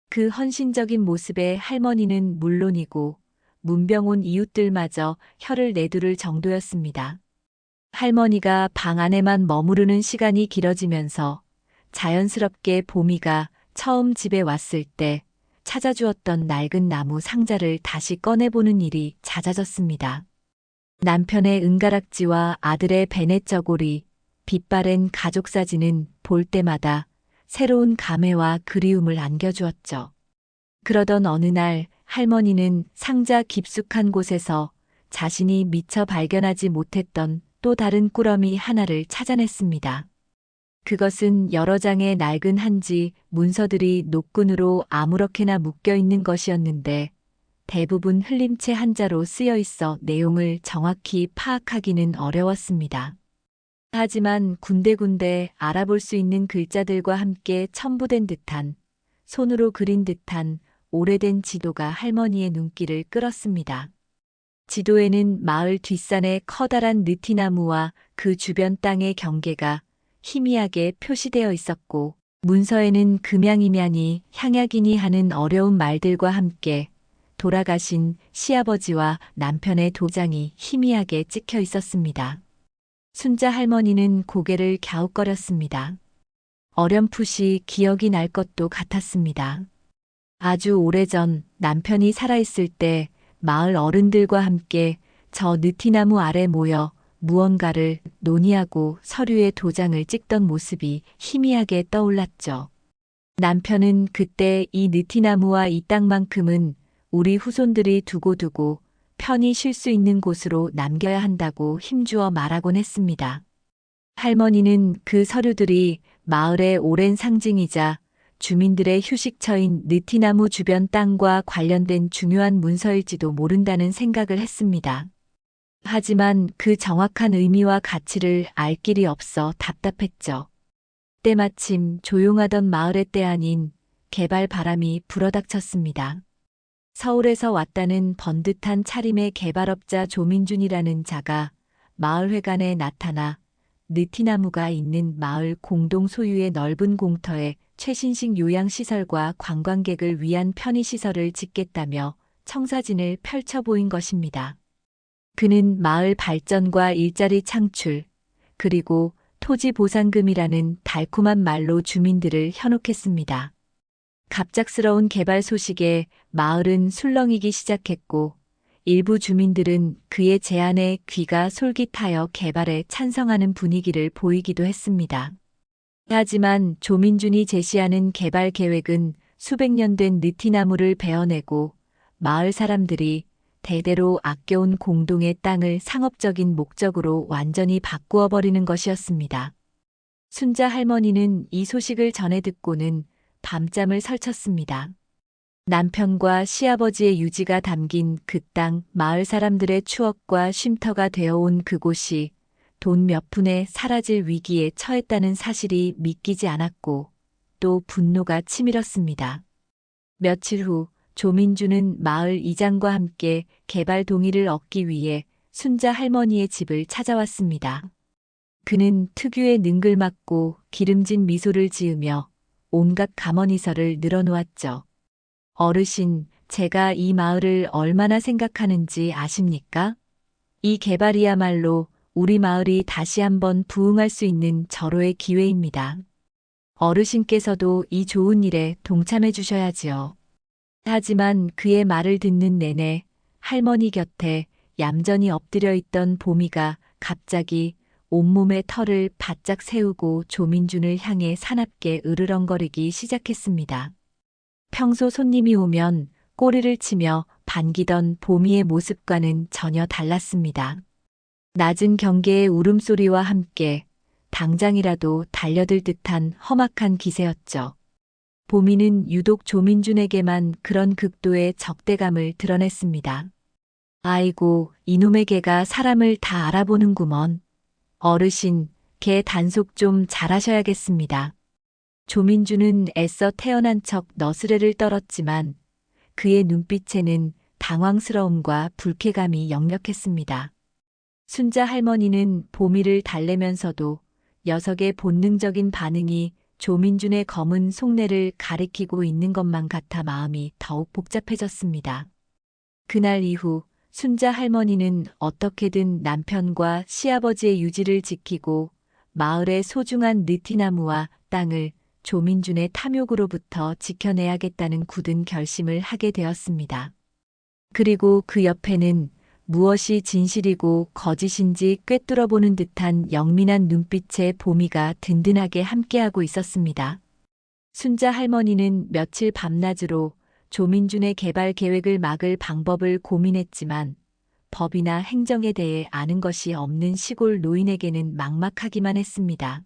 그 헌신적인 모습에 할머니는 물론이고 문병 온 이웃들마저 혀를 내두를 정도였습니다. 할머니가 방 안에만 머무르는 시간이 길어지면서 자연스럽게 보미가 처음 집에 왔을 때 찾아주었던 낡은 나무 상자를 다시 꺼내보는 일이 잦아졌습니다. 남편의 은가락지와 아들의 베넷 저고리, 빛바랜 가족 사진은 볼 때마다 새로운 감회와 그리움을 안겨주었죠. 그러던 어느 날 할머니는 상자 깊숙한 곳에서 자신이 미처 발견하지 못했던 또 다른 꾸러미 하나를 찾아냈습니다. 그것은 여러 장의 낡은 한지 문서들이 노끈으로 아무렇게나 묶여 있는 것이었는데 대부분 흘림체 한자로 쓰여 있어 내용을 정확히 파악하기는 어려웠습니다. 하지만 군데군데 알아볼 수 있는 글자들과 함께 첨부된 듯한, 손으로 그린 듯한 오래된 지도가 할머니의 눈길을 끌었습니다. 지도에는 마을 뒷산의 커다란 느티나무와 그 주변 땅의 경계가 희미하게 표시되어 있었고 문서에는 금양이냐니 향약이니 하는 어려운 말들과 함께 돌아가신 시아버지와 남편의 도장이 희미하게 찍혀 있었습니다. 순자 할머니는 고개를 갸웃거렸습니다. 어렴풋이 기억이 날 것도 같았습니다. 아주 오래전 남편이 살아있을 때 마을 어른들과 함께 저 느티나무 아래 모여 무언가를 논의하고 서류에 도장을 찍던 모습이 희미하게 떠올랐죠. 남편은 그때 이 느티나무와 이 땅만큼은 우리 후손들이 두고두고 편히 쉴 수 있는 곳으로 남겨야 한다고 힘주어 말하곤 했습니다. 할머니는 그 서류들이 마을의 오랜 상징이자 주민들의 휴식처인 느티나무 주변 땅과 관련된 중요한 문서일지도 모른다는 생각을 했습니다. 하지만 그 정확한 의미와 가치를 알 길이 없어 답답했죠. 때마침 조용하던 마을의 때 아닌 개발 바람이 불어닥쳤습니다. 서울에서 왔다는 번듯한 차림의 개발업자 조민준이라는 자가 마을회관에 나타나 느티나무가 있는 마을 공동 소유의 넓은 공터에 최신식 요양시설과 관광객을 위한 편의시설을 짓겠다며 청사진을 펼쳐 보인 것입니다. 그는 마을 발전과 일자리 창출, 그리고 토지 보상금이라는 달콤한 말로 주민들을 현혹했습니다. 갑작스러운 개발 소식에 마을은 술렁이기 시작했고, 일부 주민들은 그의 제안에 귀가 솔깃하여 개발에 찬성하는 분위기를 보이기도 했습니다. 하지만 조민준이 제시하는 개발 계획은 수백 년 된 느티나무를 베어내고 마을 사람들이 대대로 아껴온 공동의 땅을 상업적인 목적으로 완전히 바꾸어 버리는 것이었습니다. 순자 할머니는 이 소식을 전해 듣고는 밤잠을 설쳤습니다. 남편과 시아버지의 유지가 담긴 그 땅, 마을 사람들의 추억과 쉼터가 되어온 그곳이 돈 몇 푼에 사라질 위기에 처했다는 사실이 믿기지 않았고 또 분노가 치밀었습니다. 며칠 후 조민주는 마을 이장과 함께 개발 동의를 얻기 위해 순자 할머니의 집을 찾아왔습니다. 그는 특유의 능글맞고 기름진 미소를 지으며 온갖 감언이설을 늘어놓았죠. 어르신, 제가 이 마을을 얼마나 생각하는지 아십니까? 이 개발이야말로 우리 마을이 다시 한번 부흥할 수 있는 절호의 기회입니다. 어르신께서도 이 좋은 일에 동참해 주셔야지요. 하지만 그의 말을 듣는 내내 할머니 곁에 얌전히 엎드려 있던 보미가 갑자기 온몸의 털을 바짝 세우고 조민준을 향해 사납게 으르렁거리기 시작했습니다. 평소 손님이 오면 꼬리를 치며 반기던 보미의 모습과는 전혀 달랐습니다. 낮은 경계의 울음소리와 함께 당장이라도 달려들 듯한 험악한 기세였죠. 보미는 유독 조민준에게만 그런 극도의 적대감을 드러냈습니다. 아이고, 이놈의 개가 사람을 다 알아보는구먼. 어르신, 개 단속 좀 잘하셔야겠습니다. 조민준은 애써 태어난 척 너스레를 떨었지만 그의 눈빛에는 당황스러움과 불쾌감이 역력했습니다. 순자 할머니는 보미를 달래면서도 녀석의 본능적인 반응이 조민준의 검은 속내를 가리키고 있는 것만 같아 마음이 더욱 복잡해졌습니다. 그날 이후 순자 할머니는 어떻게든 남편과 시아버지의 유지를 지키고 마을의 소중한 느티나무와 땅을 조민준의 탐욕으로부터 지켜내야겠다는 굳은 결심을 하게 되었습니다. 그리고 그 옆에는 무엇이 진실이고 거짓인지 꿰뚫어보는 듯한 영민한 눈빛의 보미가 든든하게 함께하고 있었습니다. 순자 할머니는 며칠 밤낮으로 조민준의 개발 계획을 막을 방법을 고민했지만 법이나 행정에 대해 아는 것이 없는 시골 노인에게는 막막하기만 했습니다.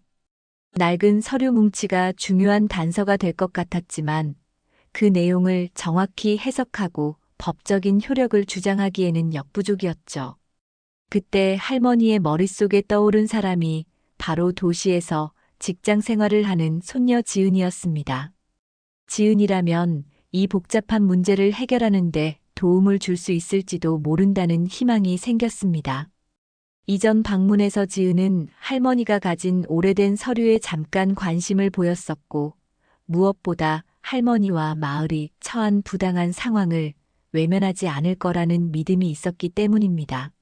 낡은 서류 뭉치가 중요한 단서가 될 것 같았지만 그 내용을 정확히 해석하고 법적인 효력을 주장하기에는 역부족이었죠. 그때 할머니의 머릿속에 떠오른 사람이 바로 도시에서 직장 생활을 하는 손녀 지은이었습니다. 지은이라면 이 복잡한 문제를 해결하는데 도움을 줄 수 있을지도 모른다는 희망이 생겼습니다. 이전 방문에서 지은은 할머니가 가진 오래된 서류에 잠깐 관심을 보였었고 무엇보다 할머니와 마을이 처한 부당한 상황을 외면하지 않을 거라는 믿음이 있었기 때문입니다.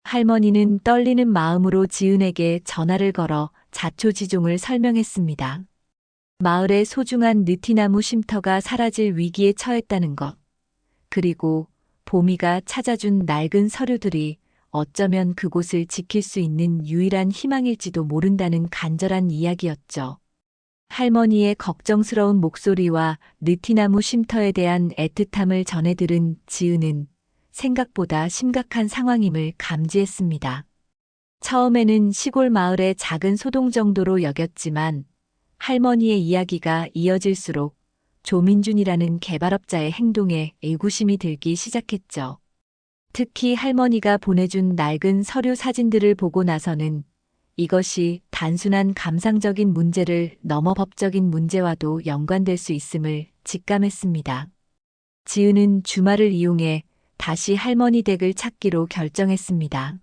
할머니는 떨리는 마음으로 지은에게 전화를 걸어 자초지종을 설명했습니다. 마을의 소중한 느티나무 쉼터가 사라질 위기에 처했다는 것, 그리고 보미가 찾아준 낡은 서류들이 어쩌면 그곳을 지킬 수 있는 유일한 희망일지도 모른다는 간절한 이야기였죠. 할머니의 걱정스러운 목소리와 느티나무 쉼터에 대한 애틋함을 전해 들은 지은은 생각보다 심각한 상황임을 감지했습니다. 처음에는 시골 마을의 작은 소동 정도로 여겼지만 할머니의 이야기가 이어질수록 조민준이라는 개발업자의 행동에 의구심이 들기 시작했죠. 특히 할머니가 보내준 낡은 서류 사진들을 보고 나서는 이것이 단순한 감상적인 문제를 넘어 법적인 문제와도 연관될 수 있음을 직감했습니다. 지은은 주말을 이용해 다시 할머니 댁을 찾기로 결정했습니다.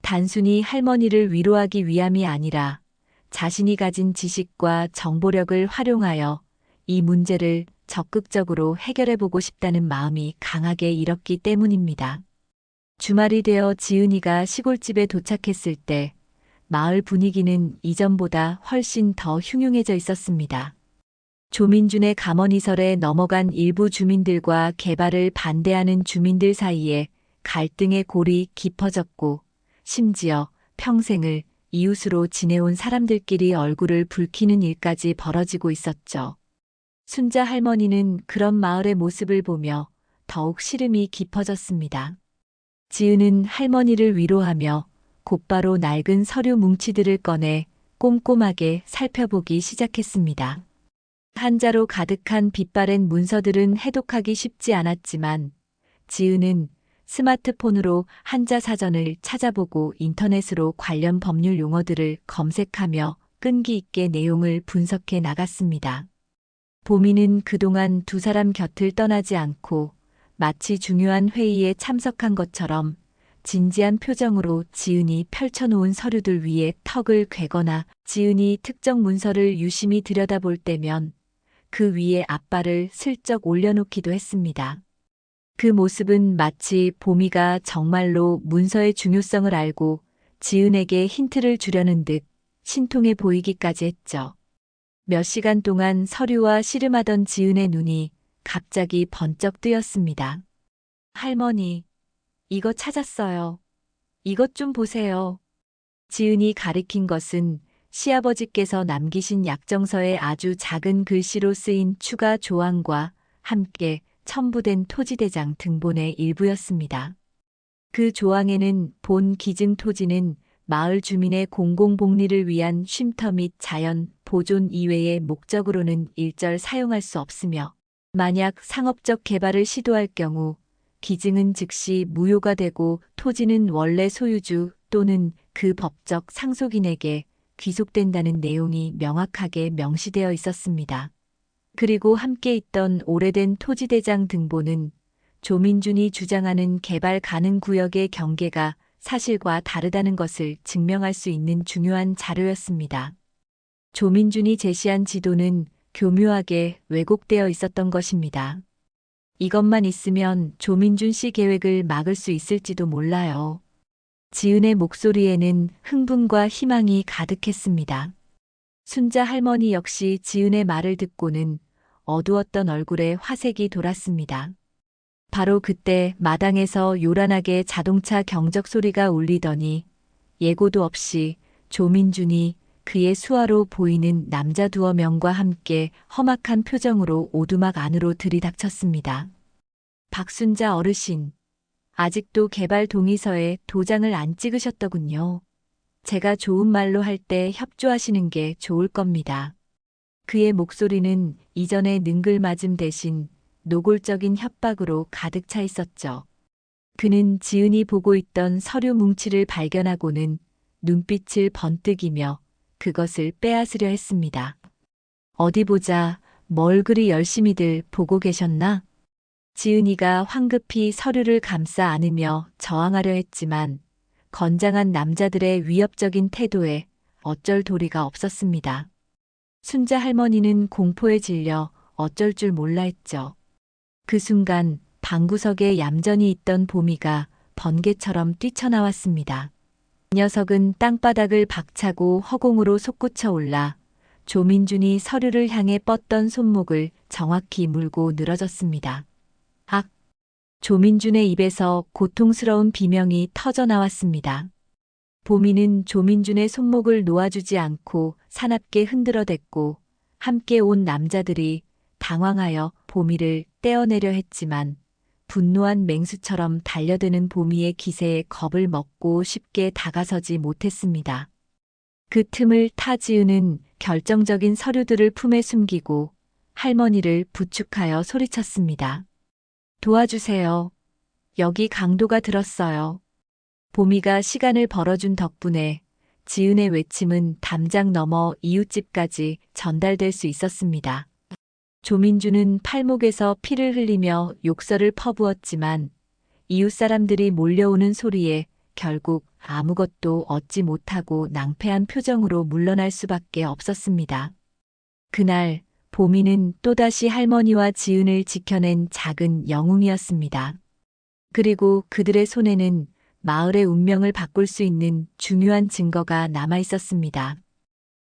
단순히 할머니를 위로하기 위함이 아니라 자신이 가진 지식과 정보력을 활용하여 이 문제를 적극적으로 해결해보고 싶다는 마음이 강하게 일었기 때문입니다. 주말이 되어 지은이가 시골집에 도착했을 때 마을 분위기는 이전보다 훨씬 더 흉흉해져 있었습니다. 조민준의 감언이설에 넘어간 일부 주민들과 개발을 반대하는 주민들 사이에 갈등의 골이 깊어졌고 심지어 평생을 이웃으로 지내온 사람들끼리 얼굴을 붉히는 일까지 벌어지고 있었죠. 순자 할머니는 그런 마을의 모습을 보며 더욱 시름이 깊어졌습니다. 지은은 할머니를 위로하며 곧바로 낡은 서류 뭉치들을 꺼내 꼼꼼하게 살펴보기 시작했습니다. 한자로 가득한 빛바랜 문서들은 해독하기 쉽지 않았지만 지은은 스마트폰으로 한자 사전을 찾아보고 인터넷으로 관련 법률 용어들을 검색하며 끈기 있게 내용을 분석해 나갔습니다. 보미는 그동안 두 사람 곁을 떠나지 않고 마치 중요한 회의에 참석한 것처럼 진지한 표정으로 지은이 펼쳐놓은 서류들 위에 턱을 괴거나 지은이 특정 문서를 유심히 들여다볼 때면 그 위에 앞발을 슬쩍 올려놓기도 했습니다. 그 모습은 마치 보미가 정말로 문서의 중요성을 알고 지은에게 힌트를 주려는 듯 신통해 보이기까지 했죠. 몇 시간 동안 서류와 씨름하던 지은의 눈이 갑자기 번쩍 뜨였습니다. 할머니, 이거 찾았어요. 이것 좀 보세요. 지은이 가리킨 것은 시아버지께서 남기신 약정서에 아주 작은 글씨로 쓰인 추가 조항과 함께 첨부된 토지대장 등본의 일부였습니다. 그 조항에는 본 기증 토지는 마을 주민의 공공복리를 위한 쉼터 및 자연 보존 이외의 목적으로는 일절 사용할 수 없으며 만약 상업적 개발을 시도할 경우 기증은 즉시 무효가 되고 토지는 원래 소유주 또는 그 법적 상속인에게 귀속된다는 내용이 명확하게 명시되어 있었습니다. 그리고 함께 있던 오래된 토지대장 등본은 조민준이 주장하는 개발 가능 구역의 경계가 사실과 다르다는 것을 증명할 수 있는 중요한 자료였습니다. 조민준이 제시한 지도는 교묘하게 왜곡되어 있었던 것입니다. 이것만 있으면 조민준 씨 계획을 막을 수 있을지도 몰라요. 지은의 목소리에는 흥분과 희망이 가득했습니다. 순자 할머니 역시 지은의 말을 듣고는 어두웠던 얼굴에 화색이 돌았습니다. 바로 그때 마당에서 요란하게 자동차 경적 소리가 울리더니 예고도 없이 조민준이 그의 수화로 보이는 남자 두어 명과 함께 험악한 표정으로 오두막 안으로 들이닥쳤습니다. 박순자 어르신, 아직도 개발 동의서에 도장을 안 찍으셨더군요. 제가 좋은 말로 할 때 협조하시는 게 좋을 겁니다. 그의 목소리는 이전의 능글맞음 대신 노골적인 협박으로 가득 차 있었죠. 그는 지은이 보고 있던 서류 뭉치를 발견하고는 눈빛을 번뜩이며 그것을 빼앗으려 했습니다. 어디 보자, 뭘 그리 열심히들 보고 계셨나? 지은이가 황급히 서류를 감싸 안으며 저항하려 했지만 건장한 남자들의 위협적인 태도에 어쩔 도리가 없었습니다. 순자 할머니는 공포에 질려 어쩔 줄 몰라 했죠. 그 순간 방구석에 얌전히 있던 보미가 번개처럼 뛰쳐나왔습니다. 녀석은 땅바닥을 박차고 허공으로 솟구쳐 올라 조민준이 서류를 향해 뻗던 손목을 정확히 물고 늘어졌습니다. 악! 조민준의 입에서 고통스러운 비명이 터져 나왔습니다. 보미는 조민준의 손목을 놓아주지 않고 사납게 흔들어댔고 함께 온 남자들이 당황하여 보미를 떼어내려 했지만 분노한 맹수처럼 달려드는 보미의 기세에 겁을 먹고 쉽게 다가서지 못했습니다. 그 틈을 타 지은은 결정적인 서류들을 품에 숨기고 할머니를 부축하여 소리쳤습니다. 도와주세요. 여기 강도가 들었어요. 보미가 시간을 벌어준 덕분에 지은의 외침은 담장 너머 이웃집까지 전달될 수 있었습니다. 조민주는 팔목에서 피를 흘리며 욕설을 퍼부었지만 이웃 사람들이 몰려오는 소리에 결국 아무것도 얻지 못하고 낭패한 표정으로 물러날 수밖에 없었습니다. 그날 보미는 또다시 할머니와 지은을 지켜낸 작은 영웅이었습니다. 그리고 그들의 손에는 마을의 운명을 바꿀 수 있는 중요한 증거가 남아 있었습니다.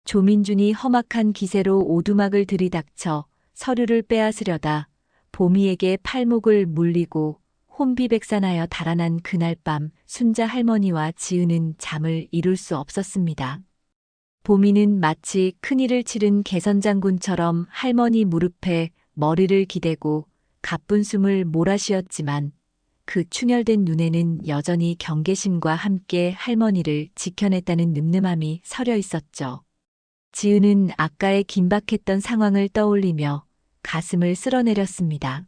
조민준이 험악한 기세로 오두막을 들이닥쳐 서류를 빼앗으려다 보미에게 팔목을 물리고 혼비백산하여 달아난 그날 밤 순자 할머니와 지은은 잠을 이룰 수 없었습니다. 보미는 마치 큰일을 치른 개선장군처럼 할머니 무릎에 머리를 기대고 가쁜 숨을 몰아쉬었지만 그 충혈된 눈에는 여전히 경계심과 함께 할머니를 지켜냈다는 늠름함이 서려 있었죠. 지은은 아까의 긴박했던 상황을 떠올리며 가슴을 쓸어내렸습니다.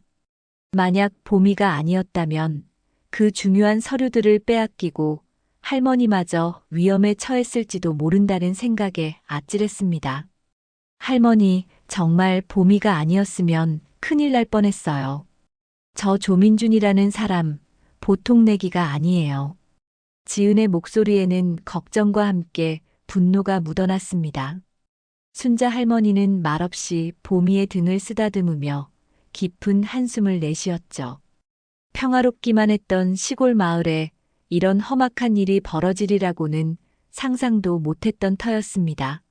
만약 보미가 아니었다면 그 중요한 서류들을 빼앗기고 할머니마저 위험에 처했을지도 모른다는 생각에 아찔했습니다. 할머니, 정말 보미가 아니었으면 큰일 날 뻔했어요. 저 조민준이라는 사람, 보통 내기가 아니에요. 지은의 목소리에는 걱정과 함께 분노가 묻어났습니다. 순자 할머니는 말없이 보미의 등을 쓰다듬으며 깊은 한숨을 내쉬었죠. 평화롭기만 했던 시골 마을에 이런 험악한 일이 벌어지리라고는 상상도 못했던 터였습니다.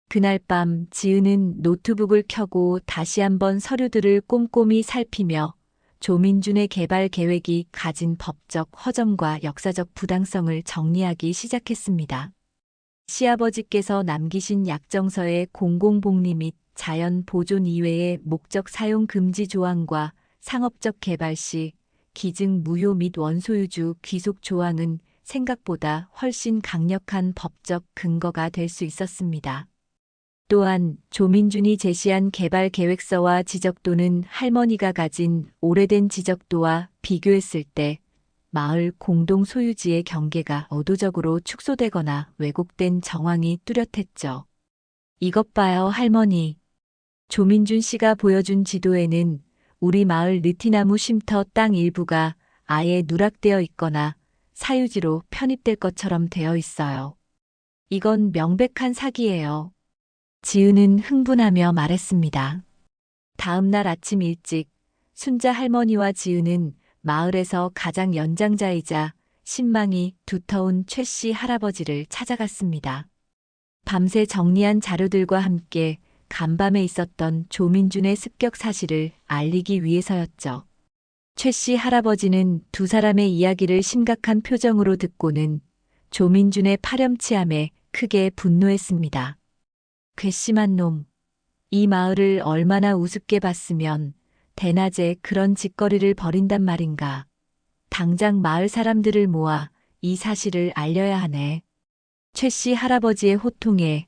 그날 밤 지은은 노트북을 켜고 다시 한번 서류들을 꼼꼼히 살피며 조민준의 개발 계획이 가진 법적 허점과 역사적 부당성을 정리하기 시작했습니다. 시아버지께서 남기신 약정서의 공공복리 및 자연 보존 이외의 목적 사용 금지 조항과 상업적 개발 시 기증 무효 및 원소유주 귀속 조항은 생각보다 훨씬 강력한 법적 근거가 될 수 있었습니다. 또한 조민준이 제시한 개발 계획서와 지적도는 할머니가 가진 오래된 지적도와 비교했을 때 마을 공동 소유지의 경계가 의도적으로 축소되거나 왜곡된 정황이 뚜렷했죠. 이것 봐요, 할머니. 조민준 씨가 보여준 지도에는 우리 마을 느티나무 쉼터 땅 일부가 아예 누락되어 있거나 사유지로 편입될 것처럼 되어 있어요. 이건 명백한 사기예요. 지은은 흥분하며 말했습니다. 다음 날 아침 일찍 순자 할머니와 지은은 마을에서 가장 연장자이자 신망이 두터운 최 씨 할아버지를 찾아갔습니다. 밤새 정리한 자료들과 함께 간밤에 있었던 조민준의 습격 사실을 알리기 위해서였죠. 최 씨 할아버지는 두 사람의 이야기를 심각한 표정으로 듣고는 조민준의 파렴치함에 크게 분노했습니다. 괘씸한 놈, 이 마을을 얼마나 우습게 봤으면 대낮에 그런 짓거리를 벌인단 말인가. 당장 마을 사람들을 모아 이 사실을 알려야 하네. 최 씨 할아버지의 호통에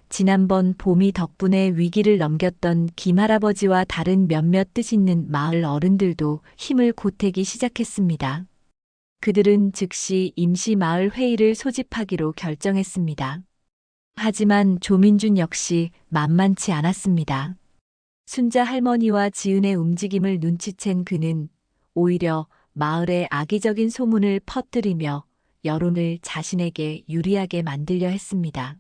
지난번 봄이 덕분에 위기를 넘겼던 김 할아버지와 다른 몇몇 뜻있는 마을 어른들도 힘을 보태기 시작했습니다. 그들은 즉시 임시 마을 회의를 소집하기로 결정했습니다. 하지만 조민준 역시 만만치 않았습니다. 순자 할머니와 지은의 움직임을 눈치챈 그는 오히려 마을에 악의적인 소문을 퍼뜨리며 여론을 자신에게 유리하게 만들려 했습니다.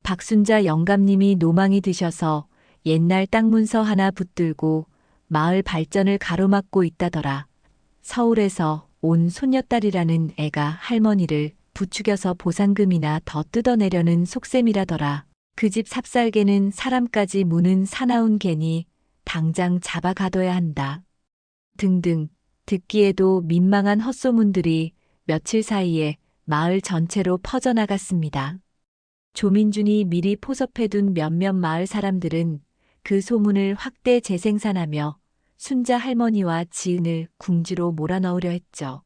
박순자 영감님이 노망이 드셔서 옛날 땅 문서 하나 붙들고 마을 발전을 가로막고 있다더라. 서울에서 온 손녀딸이라는 애가 할머니를 부추겨서 보상금이나 더 뜯어내려는 속셈이라더라. 그 집 삽살개는 사람까지 무는 사나운 개니 당장 잡아가둬야 한다. 등등 듣기에도 민망한 헛소문들이 며칠 사이에 마을 전체로 퍼져나갔습니다. 조민준이 미리 포섭해둔 몇몇 마을 사람들은 그 소문을 확대 재생산하며 순자 할머니와 지은을 궁지로 몰아넣으려 했죠.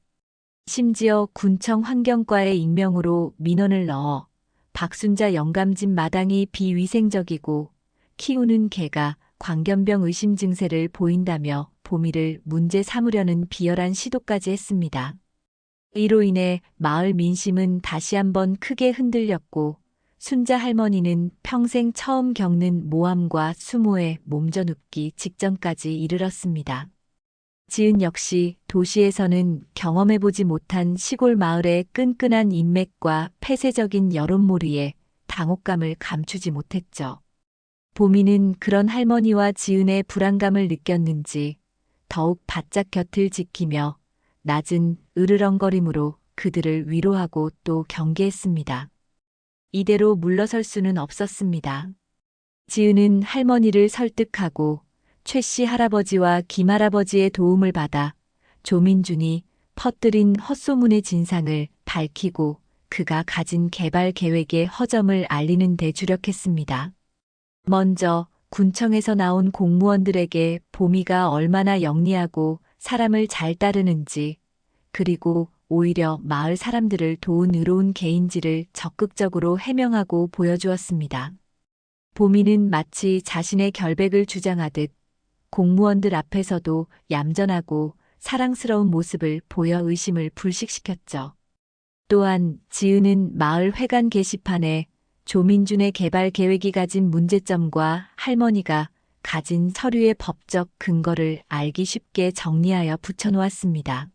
심지어 군청 환경과의 익명으로 민원을 넣어 박순자 영감집 마당이 비위생적이고 키우는 개가 광견병 의심 증세를 보인다며 보미를 문제 삼으려는 비열한 시도까지 했습니다. 이로 인해 마을 민심은 다시 한번 크게 흔들렸고 순자 할머니는 평생 처음 겪는 모함과 수모에 몸져눕기 직전까지 이르렀습니다. 지은 역시 도시에서는 경험해보지 못한 시골 마을의 끈끈한 인맥과 폐쇄적인 여론몰이에 당혹감을 감추지 못했죠. 보미는 그런 할머니와 지은의 불안감을 느꼈는지 더욱 바짝 곁을 지키며 낮은 으르렁거림으로 그들을 위로하고 또 경계했습니다. 이대로 물러설 수는 없었습니다. 지은은 할머니를 설득하고 최씨 할아버지와 김할아버지의 도움을 받아 조민준이 퍼뜨린 헛소문의 진상을 밝히고 그가 가진 개발 계획의 허점을 알리는 데 주력했습니다. 먼저 군청에서 나온 공무원들에게 보미가 얼마나 영리하고 사람을 잘 따르는지, 그리고 오히려 마을 사람들을 도운 의로운 개인지를 적극적으로 해명하고 보여주었습니다. 보미는 마치 자신의 결백을 주장하듯 공무원들 앞에서도 얌전하고 사랑스러운 모습을 보여 의심을 불식시켰죠. 또한 지은은 마을 회관 게시판에 조민준의 개발 계획이 가진 문제점과 할머니가 가진 서류의 법적 근거를 알기 쉽게 정리하여 붙여놓았습니다.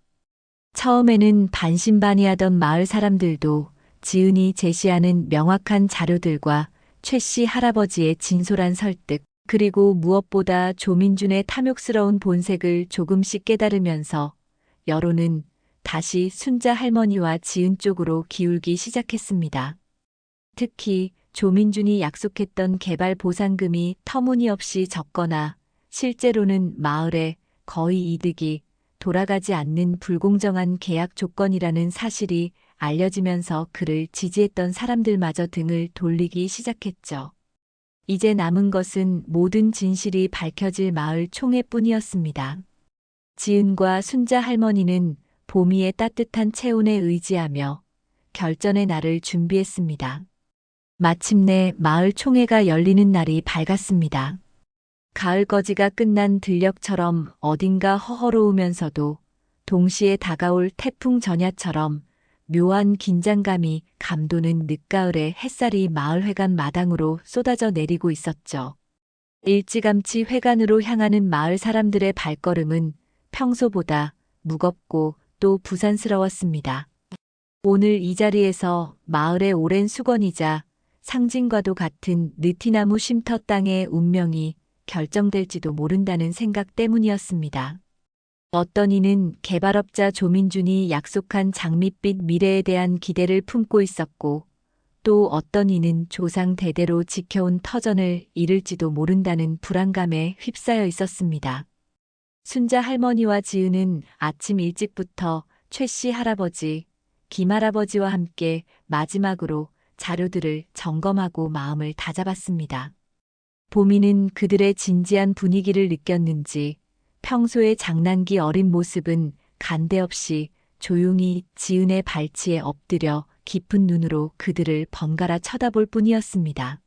처음에는 반신반의하던 마을 사람들도 지은이 제시하는 명확한 자료들과 최씨 할아버지의 진솔한 설득, 그리고 무엇보다 조민준의 탐욕스러운 본색을 조금씩 깨달으면서 여론은 다시 순자 할머니와 지은 쪽으로 기울기 시작했습니다. 특히 조민준이 약속했던 개발 보상금이 터무니없이 적거나 실제로는 마을에 거의 이득이 돌아가지 않는 불공정한 계약 조건이라는 사실이 알려지면서 그를 지지했던 사람들마저 등을 돌리기 시작했죠. 이제 남은 것은 모든 진실이 밝혀질 마을 총회뿐이었습니다. 지은과 순자 할머니는 보미의 따뜻한 체온에 의지하며 결전의 날을 준비했습니다. 마침내 마을 총회가 열리는 날이 밝았습니다. 가을 거지가 끝난 들녘처럼 어딘가 허허로우면서도 동시에 다가올 태풍 전야처럼 묘한 긴장감이 감도는 늦가을에 햇살이 마을회관 마당으로 쏟아져 내리고 있었죠. 일찌감치 회관으로 향하는 마을 사람들의 발걸음은 평소보다 무겁고 또 부산스러웠습니다. 오늘 이 자리에서 마을의 오랜 수건이자 상징과도 같은 느티나무 쉼터 땅의 운명이 결정될지도 모른다는 생각 때문이었습니다. 어떤 이는 개발업자 조민준이 약속한 장밋빛 미래에 대한 기대를 품고 있었고, 또 어떤 이는 조상 대대로 지켜온 터전을 잃을지도 모른다는 불안감에 휩싸여 있었습니다. 순자 할머니와 지은은 아침 일찍부터 최씨 할아버지, 김할아버지와 함께 마지막으로 자료들을 점검하고 마음을 다잡았습니다. 보미는 그들의 진지한 분위기를 느꼈는지 평소의 장난기 어린 모습은 간데없이 조용히 지은의 발치에 엎드려 깊은 눈으로 그들을 번갈아 쳐다볼 뿐이었습니다.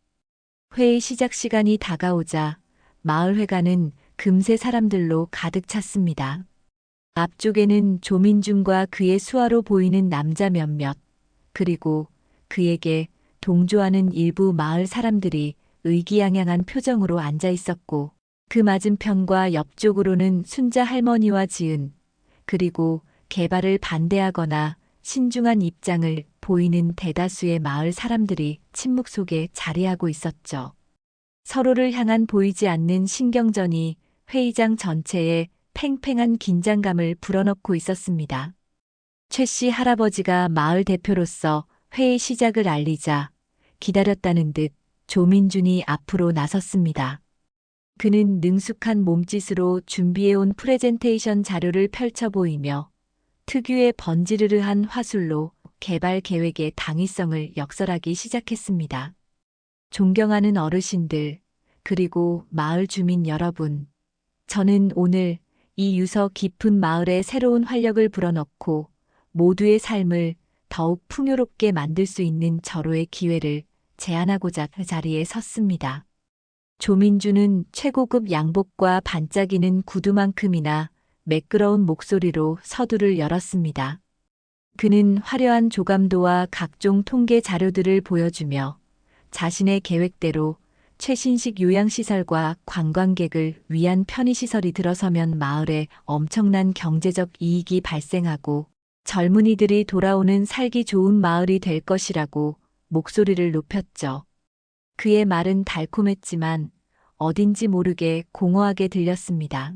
회의 시작 시간이 다가오자 마을회관은 금세 사람들로 가득 찼습니다. 앞쪽에는 조민준과 그의 수하로 보이는 남자 몇몇, 그리고 그에게 동조하는 일부 마을 사람들이 의기양양한 표정으로 앉아 있었고, 그 맞은편과 옆쪽으로는 순자 할머니와 지은, 그리고 개발을 반대하거나 신중한 입장을 보이는 대다수의 마을 사람들이 침묵 속에 자리하고 있었죠. 서로를 향한 보이지 않는 신경전이 회의장 전체에 팽팽한 긴장감을 불어넣고 있었습니다. 최씨 할아버지가 마을 대표로서 회의 시작을 알리자 기다렸다는 듯 조민준이 앞으로 나섰습니다. 그는 능숙한 몸짓으로 준비해온 프레젠테이션 자료를 펼쳐 보이며 특유의 번지르르한 화술로 개발 계획의 당위성을 역설하기 시작했습니다. 존경하는 어르신들, 그리고 마을 주민 여러분. 저는 오늘 이 유서 깊은 마을에 새로운 활력을 불어넣고 모두의 삶을 더욱 풍요롭게 만들 수 있는 절호의 기회를 제안하고자 그 자리에 섰습니다. 조민주는 최고급 양복과 반짝이는 구두만큼이나 매끄러운 목소리로 서두를 열었습니다. 그는 화려한 조감도와 각종 통계 자료들을 보여주며 자신의 계획대로 최신식 요양시설과 관광객을 위한 편의시설이 들어서면 마을에 엄청난 경제적 이익이 발생하고 젊은이들이 돌아오는 살기 좋은 마을이 될 것이라고 목소리를 높였죠. 그의 말은 달콤했지만 어딘지 모르게 공허하게 들렸습니다.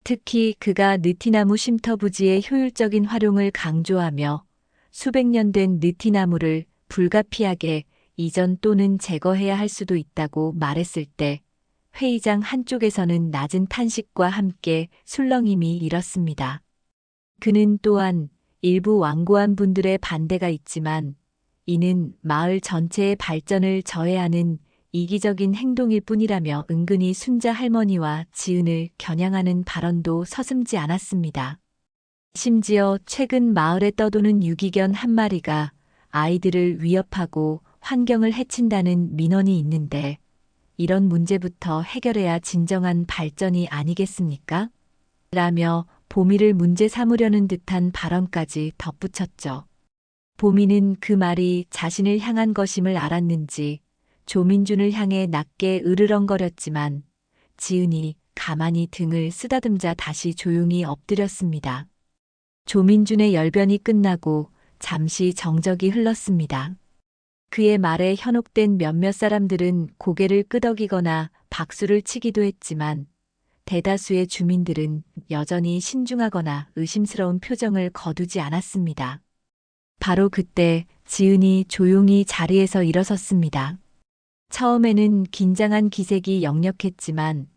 특히 그가 느티나무 쉼터 부지의 효율적인 활용을 강조하며 수백 년 된 느티나무를 불가피하게 이전 또는 제거해야 할 수도 있다고 말했을 때 회의장 한쪽에서는 낮은 탄식과 함께 술렁임이 일었습니다. 그는 또한 일부 완고한 분들의 반대가 있지만 이는 마을 전체의 발전을 저해하는 이기적인 행동일 뿐이라며 은근히 순자 할머니와 지은을 겨냥하는 발언도 서슴지 않았습니다. 심지어 최근 마을에 떠도는 유기견 한 마리가 아이들을 위협하고 환경을 해친다는 민원이 있는데 이런 문제부터 해결해야 진정한 발전이 아니겠습니까? 라며 보미를 문제 삼으려는 듯한 발언까지 덧붙였죠. 보미는 그 말이 자신을 향한 것임을 알았는지 조민준을 향해 낮게 으르렁거렸지만 지은이 가만히 등을 쓰다듬자 다시 조용히 엎드렸습니다. 조민준의 열변이 끝나고 잠시 정적이 흘렀습니다. 그의 말에 현혹된 몇몇 사람들은 고개를 끄덕이거나 박수를 치기도 했지만 대다수의 주민들은 여전히 신중하거나 의심스러운 표정을 거두지 않았습니다. 바로 그때 지은이 조용히 자리에서 일어섰습니다. 처음에는 긴장한 기색이 역력했지만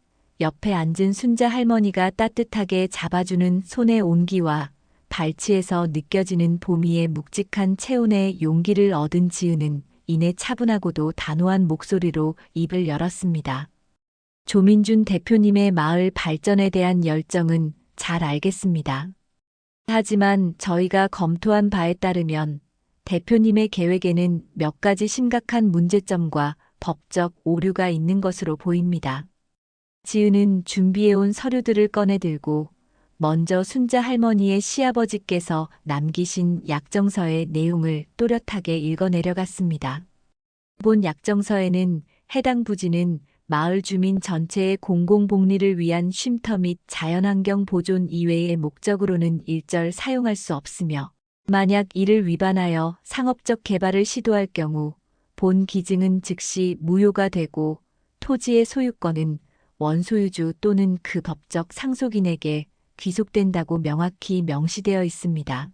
옆에 앉은 순자 할머니가 따뜻하게 잡아주는 손의 온기와 발치에서 느껴지는 보미의 묵직한 체온에 용기를 얻은 지은은 이내 차분하고도 단호한 목소리로 입을 열었습니다. 조민준 대표님의 마을 발전에 대한 열정은 잘 알겠습니다. 하지만 저희가 검토한 바에 따르면 대표님의 계획에는 몇 가지 심각한 문제점과 법적 오류가 있는 것으로 보입니다. 지은은 준비해온 서류들을 꺼내들고 먼저 순자 할머니의 시아버지께서 남기신 약정서의 내용을 또렷하게 읽어내려갔습니다. 본 약정서에는 해당 부지는 마을 주민 전체의 공공복리를 위한 쉼터 및 자연환경 보존 이외의 목적으로는 일절 사용할 수 없으며 만약 이를 위반하여 상업적 개발을 시도할 경우 본 기증은 즉시 무효가 되고 토지의 소유권은 원소유주 또는 그 법적 상속인에게 귀속된다고 명확히 명시되어 있습니다.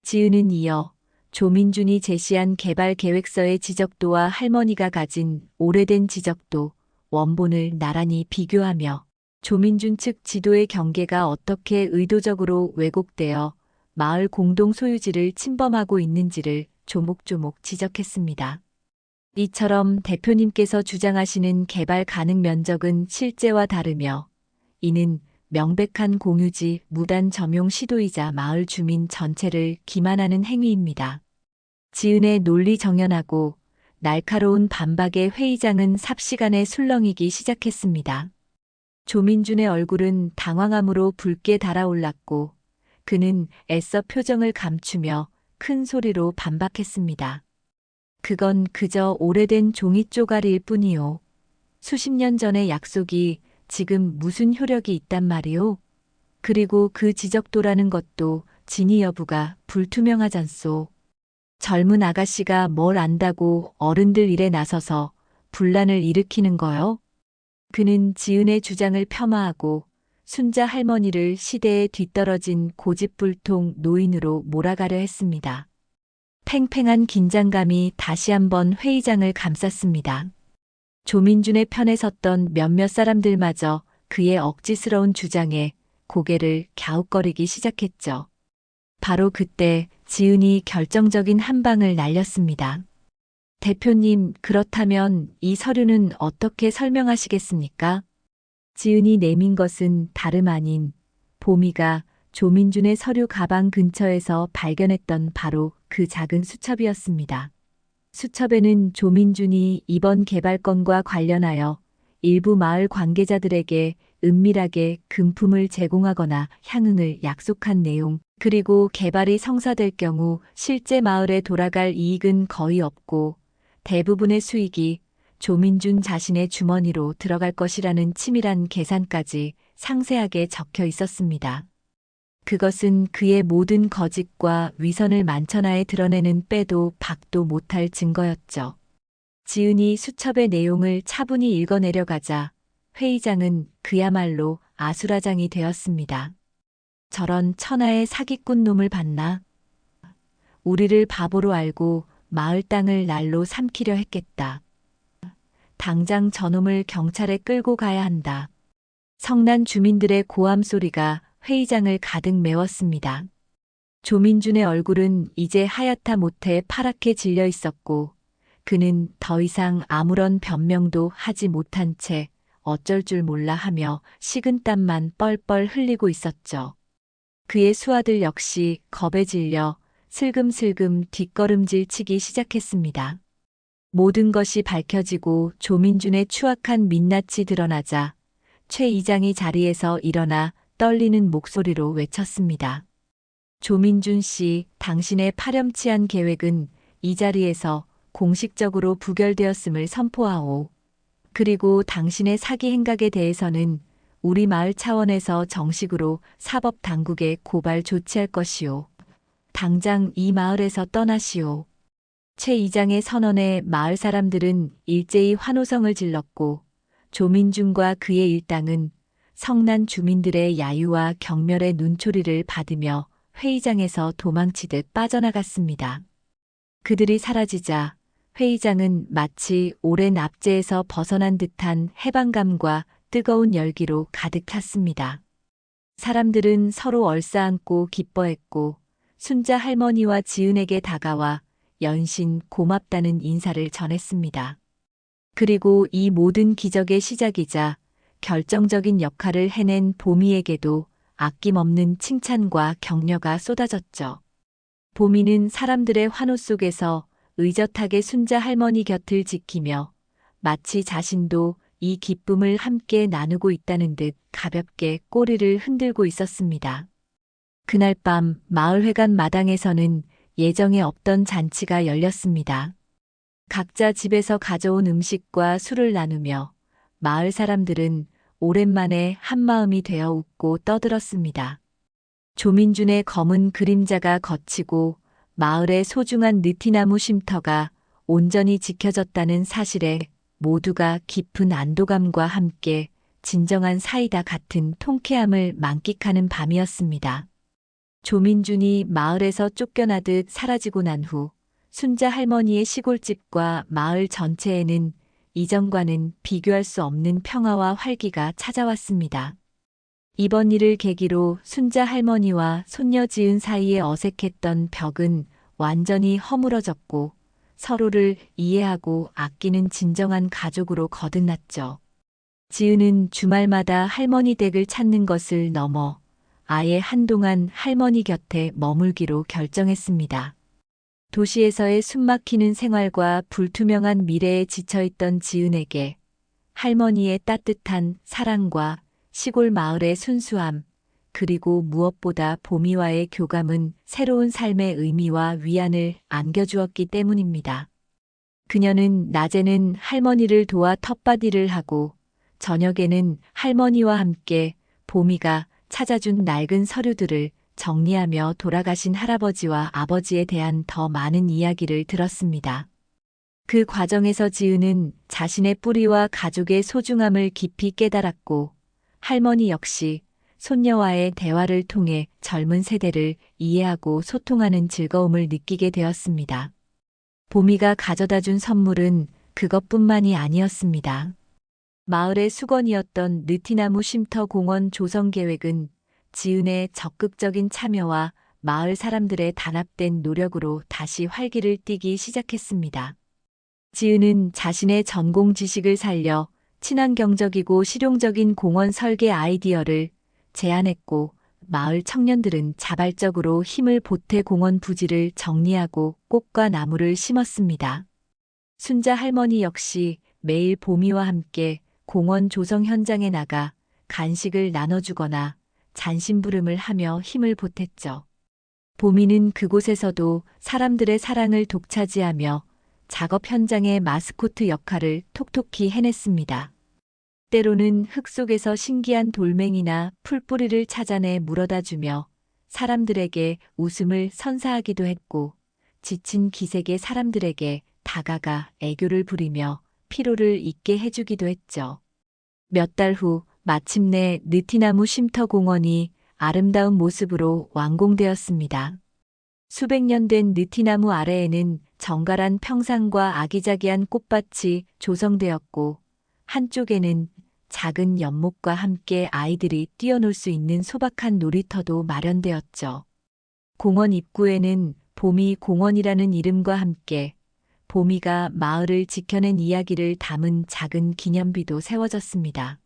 지은은 이어 조민준이 제시한 개발 계획서의 지적도와 할머니가 가진 오래된 지적도, 원본을 나란히 비교하며 조민준 측 지도의 경계가 어떻게 의도적으로 왜곡되어 마을 공동 소유지를 침범하고 있는지를 조목조목 지적했습니다. 이처럼 대표님께서 주장하시는 개발 가능 면적은 실제와 다르며 이는 명백한 공유지 무단 점용 시도이자 마을 주민 전체를 기만하는 행위입니다. 지은의 논리 정연하고 날카로운 반박에 회의장은 삽시간에 술렁이기 시작했습니다. 조민준의 얼굴은 당황함으로 붉게 달아올랐고 그는 애써 표정을 감추며 큰 소리로 반박했습니다. 그건 그저 오래된 종이 쪼가리일 뿐이요. 수십 년 전의 약속이 지금 무슨 효력이 있단 말이오? 그리고 그 지적도라는 것도 진위 여부가 불투명하잖소. 젊은 아가씨가 뭘 안다고 어른들 일에 나서서 분란을 일으키는 거요? 그는 지은의 주장을 폄하하고 순자 할머니를 시대에 뒤떨어진 고집불통 노인으로 몰아가려 했습니다. 팽팽한 긴장감이 다시 한번 회의장을 감쌌습니다. 조민준의 편에 섰던 몇몇 사람들마저 그의 억지스러운 주장에 고개를 갸웃거리기 시작했죠. 바로 그때 지은이 결정적인 한 방을 날렸습니다. 대표님, 그렇다면 이 서류는 어떻게 설명하시겠습니까? 지은이 내민 것은 다름 아닌 보미가 조민준의 서류 가방 근처에서 발견했던 바로 그 작은 수첩이었습니다. 수첩에는 조민준이 이번 개발건과 관련하여 일부 마을 관계자들에게 은밀하게 금품을 제공하거나 향응을 약속한 내용, 그리고 개발이 성사될 경우 실제 마을에 돌아갈 이익은 거의 없고 대부분의 수익이 조민준 자신의 주머니로 들어갈 것이라는 치밀한 계산까지 상세하게 적혀 있었습니다. 그것은 그의 모든 거짓과 위선을 만천하에 드러내는 빼도 박도 못할 증거였죠. 지은이 수첩의 내용을 차분히 읽어내려가자 회의장은 그야말로 아수라장이 되었습니다. 저런 천하의 사기꾼 놈을 봤나? 우리를 바보로 알고 마을 땅을 날로 삼키려 했겠다. 당장 저놈을 경찰에 끌고 가야 한다. 성난 주민들의 고함 소리가 회의장을 가득 메웠습니다. 조민준의 얼굴은 이제 하얗다 못해 파랗게 질려 있었고 그는 더 이상 아무런 변명도 하지 못한 채 어쩔 줄 몰라 하며 식은땀만 뻘뻘 흘리고 있었죠. 그의 수하들 역시 겁에 질려 슬금슬금 뒷걸음질 치기 시작했습니다. 모든 것이 밝혀지고 조민준의 추악한 민낯이 드러나자 최 이장이 자리에서 일어나 떨리는 목소리로 외쳤습니다. 조민준 씨, 당신의 파렴치한 계획은 이 자리에서 공식적으로 부결되었음을 선포하오. 그리고 당신의 사기 행각에 대해서는 우리 마을 차원에서 정식으로 사법당국에 고발 조치할 것이오. 당장 이 마을에서 떠나시오. 최 이장의 선언에 마을 사람들은 일제히 환호성을 질렀고 조민준과 그의 일당은 성난 주민들의 야유와 경멸의 눈초리를 받으며 회의장에서 도망치듯 빠져나갔습니다. 그들이 사라지자 회의장은 마치 오랜 압제에서 벗어난 듯한 해방감과 뜨거운 열기로 가득 찼습니다. 사람들은 서로 얼싸안고 기뻐했고 순자 할머니와 지은에게 다가와 연신 고맙다는 인사를 전했습니다. 그리고 이 모든 기적의 시작이자 결정적인 역할을 해낸 보미에게도 아낌없는 칭찬과 격려가 쏟아졌죠. 보미는 사람들의 환호 속에서 의젓하게 순자 할머니 곁을 지키며 마치 자신도 이 기쁨을 함께 나누고 있다는 듯 가볍게 꼬리를 흔들고 있었습니다. 그날 밤 마을회관 마당에서는 예정에 없던 잔치가 열렸습니다. 각자 집에서 가져온 음식과 술을 나누며 마을 사람들은 오랜만에 한마음이 되어 웃고 떠들었습니다. 조민준의 검은 그림자가 걷히고 마을의 소중한 느티나무 쉼터가 온전히 지켜졌다는 사실에 모두가 깊은 안도감과 함께 진정한 사이다 같은 통쾌함을 만끽하는 밤이었습니다. 조민준이 마을에서 쫓겨나듯 사라지고 난 후 순자 할머니의 시골집과 마을 전체에는 이전과는 비교할 수 없는 평화와 활기가 찾아왔습니다. 이번 일을 계기로 순자 할머니와 손녀 지은 사이에 어색했던 벽은 완전히 허물어졌고 서로를 이해하고 아끼는 진정한 가족으로 거듭났죠. 지은은 주말마다 할머니 댁을 찾는 것을 넘어 아예 한동안 할머니 곁에 머물기로 결정했습니다. 도시에서의 숨막히는 생활과 불투명한 미래에 지쳐있던 지은에게 할머니의 따뜻한 사랑과 시골 마을의 순수함, 그리고 무엇보다 보미와의 교감은 새로운 삶의 의미와 위안을 안겨주었기 때문입니다. 그녀는 낮에는 할머니를 도와 텃밭일을 하고 저녁에는 할머니와 함께 보미가 찾아준 낡은 서류들을 정리하며 돌아가신 할아버지와 아버지에 대한 더 많은 이야기를 들었습니다. 그 과정에서 지은은 자신의 뿌리와 가족의 소중함을 깊이 깨달았고 할머니 역시 손녀와의 대화를 통해 젊은 세대를 이해하고 소통하는 즐거움을 느끼게 되었습니다. 보미가 가져다 준 선물은 그것뿐만이 아니었습니다. 마을의 수건이었던 느티나무 쉼터 공원 조성 계획은 지은의 적극적인 참여와 마을 사람들의 단합된 노력으로 다시 활기를 띠기 시작했습니다. 지은은 자신의 전공 지식을 살려 친환경적이고 실용적인 공원 설계 아이디어를 제안했고, 마을 청년들은 자발적으로 힘을 보태 공원 부지를 정리하고 꽃과 나무를 심었습니다. 순자 할머니 역시 매일 보미와 함께 공원 조성 현장에 나가 간식을 나눠주거나 잔심부름을 하며 힘을 보탰죠. 보미는 그곳에서도 사람들의 사랑을 독차지하며 작업 현장의 마스코트 역할을 톡톡히 해냈습니다. 때로는 흙 속에서 신기한 돌멩이나 풀뿌리를 찾아내 물어다 주며 사람들에게 웃음을 선사하기도 했고, 지친 기색의 사람들에게 다가가 애교를 부리며 피로를 잊게 해주기도 했죠. 몇 달 후 마침내 느티나무 쉼터 공원이 아름다운 모습으로 완공되었습니다. 수백 년 된 느티나무 아래에는 정갈한 평상과 아기자기한 꽃밭이 조성되었고, 한쪽에는 작은 연못과 함께 아이들이 뛰어놀 수 있는 소박한 놀이터도 마련되었죠. 공원 입구에는 보미 공원이라는 이름과 함께 보미가 마을을 지켜낸 이야기를 담은 작은 기념비도 세워졌습니다.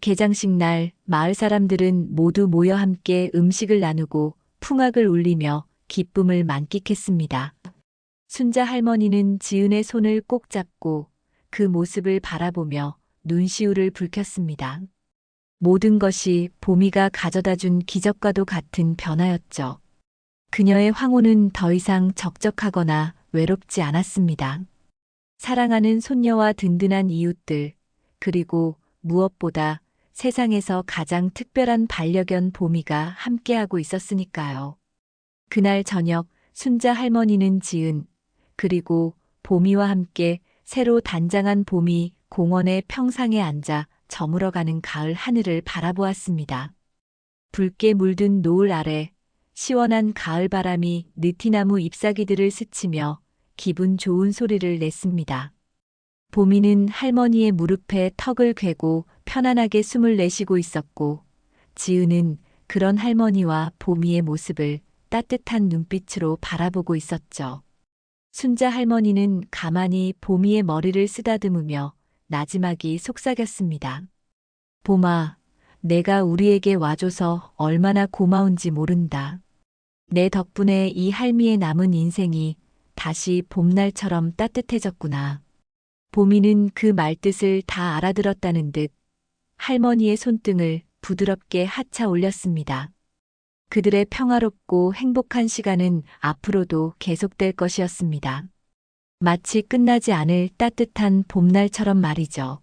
개장식 날 마을 사람들은 모두 모여 함께 음식을 나누고 풍악을 울리며 기쁨을 만끽했습니다. 순자 할머니는 지은의 손을 꼭 잡고 그 모습을 바라보며 눈시울을 붉혔습니다. 모든 것이 보미가 가져다준 기적과도 같은 변화였죠. 그녀의 황혼은 더 이상 적적하거나 외롭지 않았습니다. 사랑하는 손녀와 든든한 이웃들, 그리고 무엇보다 세상에서 가장 특별한 반려견 보미가 함께하고 있었으니까요. 그날 저녁 순자 할머니는 지은, 그리고 보미와 함께 새로 단장한 보미 공원의 평상에 앉아 저물어가는 가을 하늘을 바라보았습니다. 붉게 물든 노을 아래 시원한 가을 바람이 느티나무 잎사귀들을 스치며 기분 좋은 소리를 냈습니다. 보미는 할머니의 무릎에 턱을 괴고 편안하게 숨을 내쉬고 있었고, 지은은 그런 할머니와 보미의 모습을 따뜻한 눈빛으로 바라보고 있었죠. 순자 할머니는 가만히 보미의 머리를 쓰다듬으며 나지막이 속삭였습니다. 봄아, 내가 우리에게 와줘서 얼마나 고마운지 모른다. 내 덕분에 이 할미의 남은 인생이 다시 봄날처럼 따뜻해졌구나. 보미는 그 말뜻을 다 알아들었다는 듯 할머니의 손등을 부드럽게 하차 올렸습니다. 그들의 평화롭고 행복한 시간은 앞으로도 계속될 것이었습니다. 마치 끝나지 않을 따뜻한 봄날처럼 말이죠.